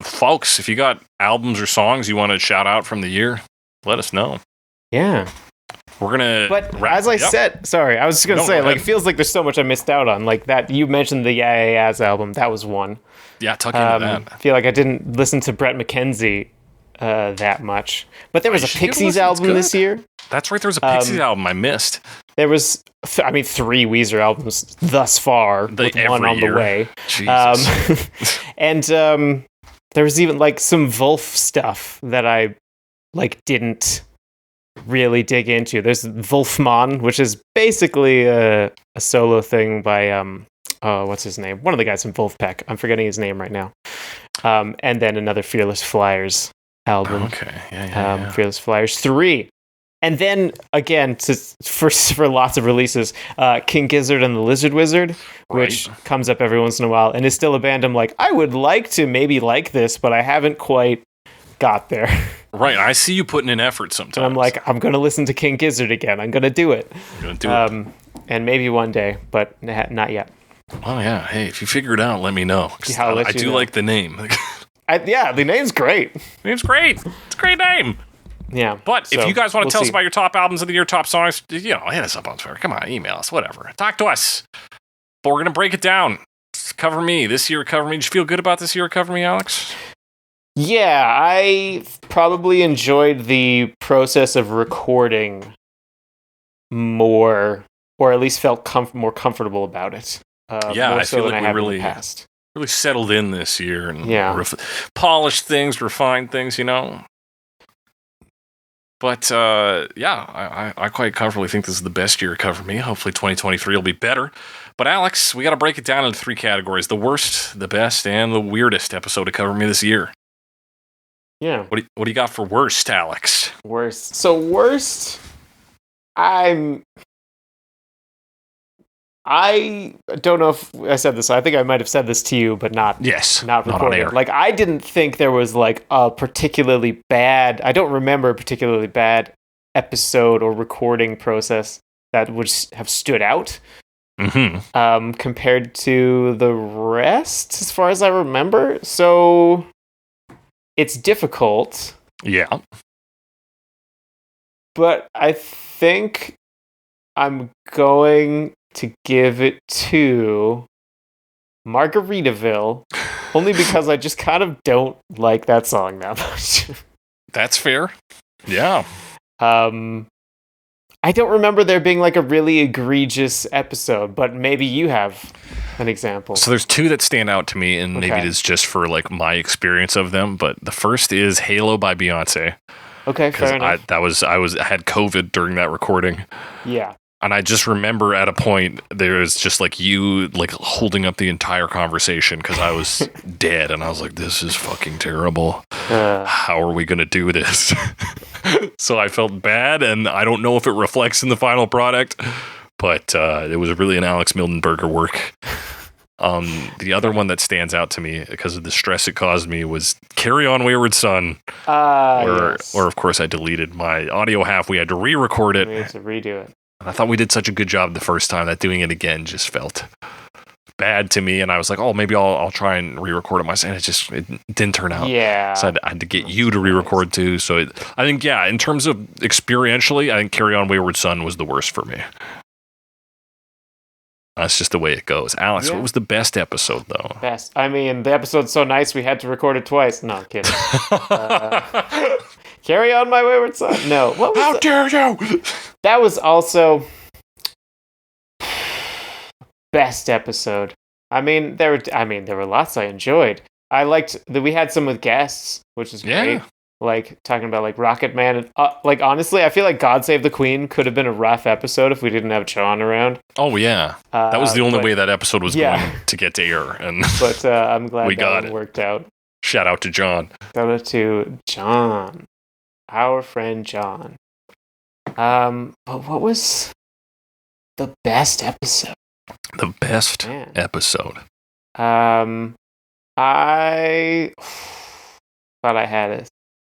Folks, if you got albums or songs you want to shout out from the year, let us know. Yeah. We're gonna. But as I said, sorry, I was just gonna say, like, it feels like there's so much I missed out on. Like that, you mentioned the Yeah Yeah Yeahs album. That was one. Yeah, tuck into that. I feel like I didn't listen to Brett McKenzie that much, but there was a Pixies album this year. That's right. There was a Pixies album I missed. There was, 3 Weezer albums thus far, with one on the way. Jesus. And there was even like some Wolf stuff that I like didn't really dig into. There's Wolfman, which is basically a solo thing by what's his name? One of the guys from Wolfpack. I'm forgetting his name right now. And then another Fearless Flyers album. Okay. Yeah. Fearless Flyers 3. And then again, for lots of releases, King Gizzard and the Lizard Wizard, which comes up every once in a while, and is still a band I'm like, I would like to maybe like this, but I haven't quite got there. Right, I see you putting in effort sometimes. And I'm like, I'm going to listen to King Gizzard again. I'm going to do it. You're going to do it. And maybe one day, but not yet. Oh yeah, hey, if you figure it out, let me know. I do like the name. The name's great. Name's great. It's a great name. Yeah. But if you guys want to tell us about your top albums of the year, top songs, hit us up on Twitter. Come on, email us, whatever. Talk to us. But we're going to break it down. Cover Me. This year, Cover Me. Did you feel good about this year, Cover Me, Alex? Yeah, I probably enjoyed the process of recording more, or at least felt more comfortable about it. I feel like we really settled in this year and polished things, refined things, But I quite comfortably think this is the best year of Cover Me. Hopefully 2023 will be better. But Alex, we got to break it down into 3 categories: the worst, the best, and the weirdest episode of Cover Me this year. Yeah. What do you got for worst, Alex? Worst. So worst, I don't know if I said this. I think I might have said this to you, but not recorded. Not on air. Like, I didn't think there was like a particularly bad. I don't remember a particularly bad episode or recording process that would have stood out. Mm-hmm. Compared to the rest, as far as I remember. So it's difficult. Yeah. But I think I'm going to give it to Margaritaville, only because I just kind of don't like that song that much. That's fair. Yeah. I don't remember there being like a really egregious episode, but maybe you have an example. So there's 2 that stand out to me, and maybe it is just for like my experience of them. But the first is Halo by Beyonce. Okay, fair enough. I had COVID during that recording. Yeah. And I just remember at a point there was just like you like holding up the entire conversation because I was dead, and I was like, "This is fucking terrible. How are we gonna do this?" So I felt bad, and I don't know if it reflects in the final product, but it was really an Alex Mildenberger work. The other one that stands out to me because of the stress it caused me was Carry On Wayward Son. Or of course I deleted my audio half. We had to re-record it. We had to redo it. And I thought we did such a good job the first time that doing it again just felt bad to me. And I was like, oh, maybe I'll try and re-record it myself. And it didn't turn out. Yeah. So I had to get you to re-record too. So I think, yeah, in terms of experientially, I think Carry On Wayward Son was the worst for me. That's just the way it goes. Alex, what was the best episode, though? Best. I mean, the episode's so nice we had to record it twice. No, I'm kidding. Carry On My Wayward Son. No. What was How dare you? That was also best episode. I mean, there were lots I enjoyed. I liked that we had some with guests, which is great. Like talking about like Rocket Man and like honestly, I feel like God Save the Queen could have been a rough episode if we didn't have John around. Oh yeah, that was the only way that episode was going to get to air, and but I'm glad we got it worked out. Shout out to John. Shout out to John, our friend John. But what was the best episode? The best episode. I thought I had it.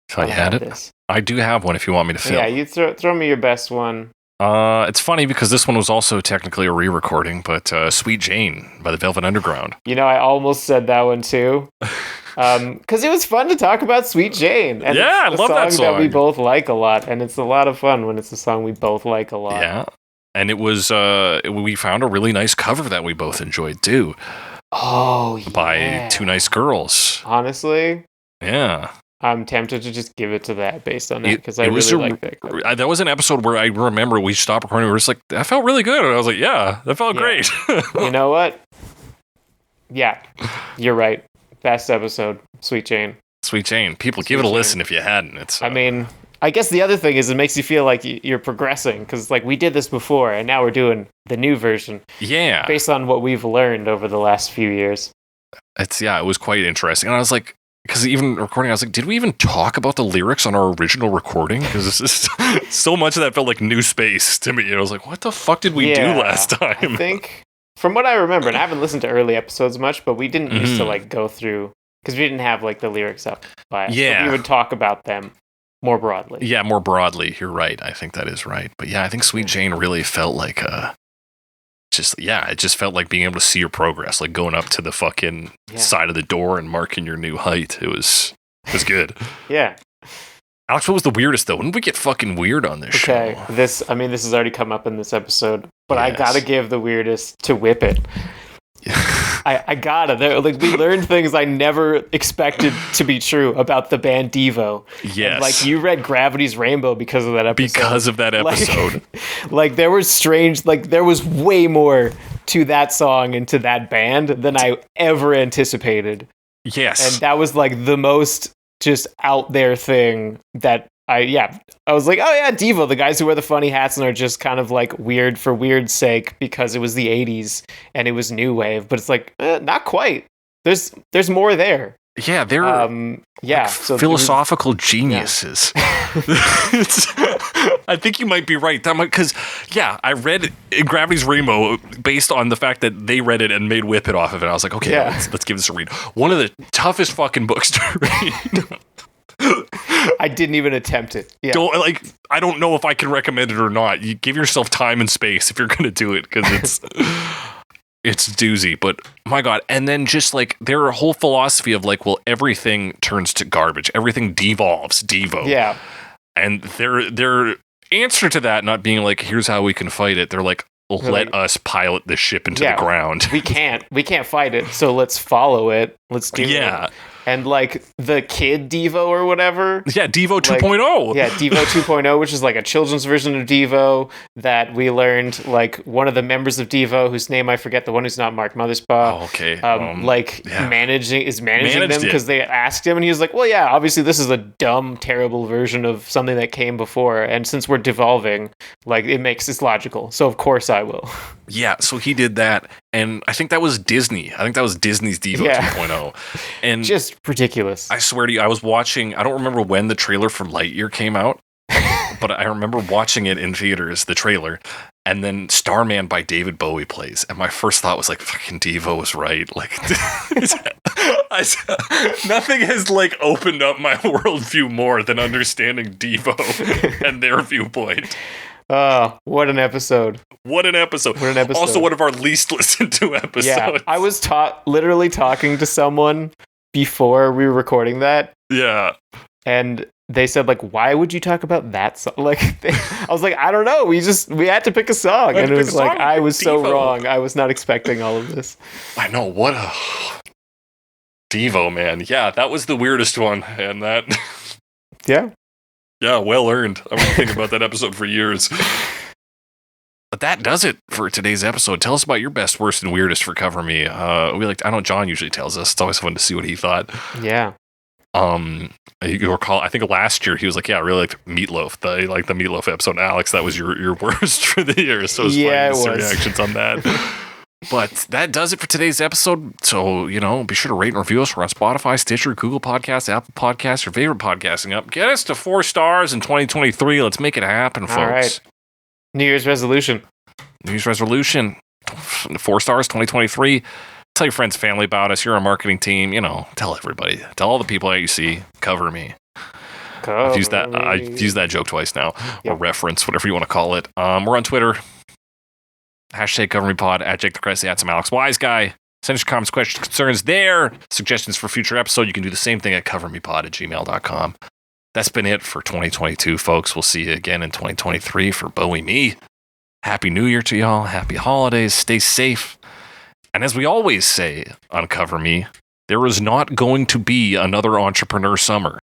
Thought you had it? This. I do have one if you want me to fill. Yeah, you throw me your best one. It's funny because this one was also technically a re-recording, but Sweet Jane by the Velvet Underground. You know, I almost said that one too. Because it was fun to talk about Sweet Jane. And I love that song. That we both like a lot, and it's a lot of fun when it's a song we both like a lot. Yeah, and it was, we found a really nice cover that we both enjoyed too. Oh, yeah. By Two Nice Girls. Honestly? Yeah. I'm tempted to just give it to that based on that, because I really like that cover. That was an episode where I remember we stopped recording, we were just like, that felt really good. And I was like, yeah, that felt great. You know what? Yeah, you're right. Best episode, Sweet Jane. Sweet Jane. People, give it a listen if you hadn't. It's. I mean, I guess the other thing is it makes you feel like you're progressing, because like we did this before and now we're doing the new version. Yeah. Based on what we've learned over the last few years. It was quite interesting. And I was like, because even recording, I was like, did we even talk about the lyrics on our original recording? Because this is so much of that felt like new space to me. And I was like, what the fuck did we do last time? I think, from what I remember, and I haven't listened to early episodes much, but we didn't used to like go through, because we didn't have like the lyrics up. But we would talk about them more broadly. Yeah, more broadly. You're right. I think that is right. But yeah, I think Sweet Jane really felt like it just felt like being able to see your progress, like going up to the fucking side of the door and marking your new height. It was good. Yeah. Alex, what was the weirdest though? When did we get fucking weird on this show? Okay, this has already come up in this episode, but I gotta give the weirdest to Whip It. I gotta. Like, we learned things I never expected to be true about the band Devo. Yes. And, like, you read Gravity's Rainbow because of that episode. Because of that episode. Like there was way more to that song and to that band than I ever anticipated. Yes. And that was like the most just out there thing that I was like, oh yeah, Devo, the guys who wear the funny hats and are just kind of like weird for weird's sake because it was the 80s and it was new wave, but it's like not quite. There's more there. Yeah, they're so philosophical geniuses. I think you might be right. Because I read Gravity's Rainbow based on the fact that they read it and made Whip It off of it. I was like, okay, let's give this a read. One of the toughest fucking books to read. I didn't even attempt it. Yeah. I don't know if I can recommend it or not. You give yourself time and space if you're going to do it, because it's doozy. But my God. And then just like their whole philosophy of like, well, everything turns to garbage. Everything devolves. Devo. Yeah. And their answer to that not being like, here's how we can fight it. They're like, let us pilot the ship into the ground. We can't fight it, so let's follow it. Let's do it. And like the kid Devo or whatever. Yeah, Devo 2.0. Yeah, Devo 2.0, which is like a children's version of Devo that we learned, like one of the members of Devo, whose name I forget, the one who's not Mark Mothersbaugh. Oh, okay. Managing them because they asked him, and he was like, well, yeah, obviously this is a dumb, terrible version of something that came before, and since we're devolving, like it's logical. So of course I will. Yeah, so he did that, and I think that was Disney. I think that was Disney's Devo 2.0. And just ridiculous. I swear to you, I was watching, I don't remember when the trailer for Lightyear came out, but I remember watching it in theaters, the trailer, and then Starman by David Bowie plays, and my first thought was like, fucking Devo was right. Like, nothing has like opened up my worldview more than understanding Devo and their viewpoint. Oh, what an episode. What an episode. Also one of our least listened to episodes. Yeah, I was literally talking to someone before we were recording that. Yeah. And they said, like, why would you talk about that song? Like, I was like, I don't know. We had to pick a song. And it was like, I was so wrong. I was not expecting all of this. I know. What a... Devo, man. Yeah, that was the weirdest one. And that... Yeah. Yeah, well earned. I've been thinking about that episode for years. But that does it for today's episode. Tell us about your best, worst, and weirdest for Cover Me. I know John usually tells us. It's always fun to see what he thought. Yeah. You recall, I think last year he was like, yeah, I really liked Meatloaf. The Meatloaf episode. Alex, that was your worst for the year. So it was funny to see reactions on that. But that does it for today's episode. So, be sure to rate and review us. We're on Spotify, Stitcher, Google Podcasts, Apple Podcasts, your favorite podcasting app. Get us to 4 stars in 2023. Let's make it happen, folks. All right. New Year's resolution. 4 stars, 2023. Tell your friends, family about us. You're our marketing team. Tell everybody. Tell all the people that you see. Cover me. I've used that joke twice now. Yep. Or reference, whatever you want to call it. We're on Twitter. #CoverMePod, @JakeTheCressy, @ some Alex Wise Guy. Send us your comments, questions, concerns there. Suggestions for future episode. You can do the same thing at covermepod@gmail.com. That's been it for 2022, folks. We'll see you again in 2023 for Bowie Me. Happy New Year to y'all. Happy holidays. Stay safe. And as we always say on Cover Me, there is not going to be another entrepreneur summer.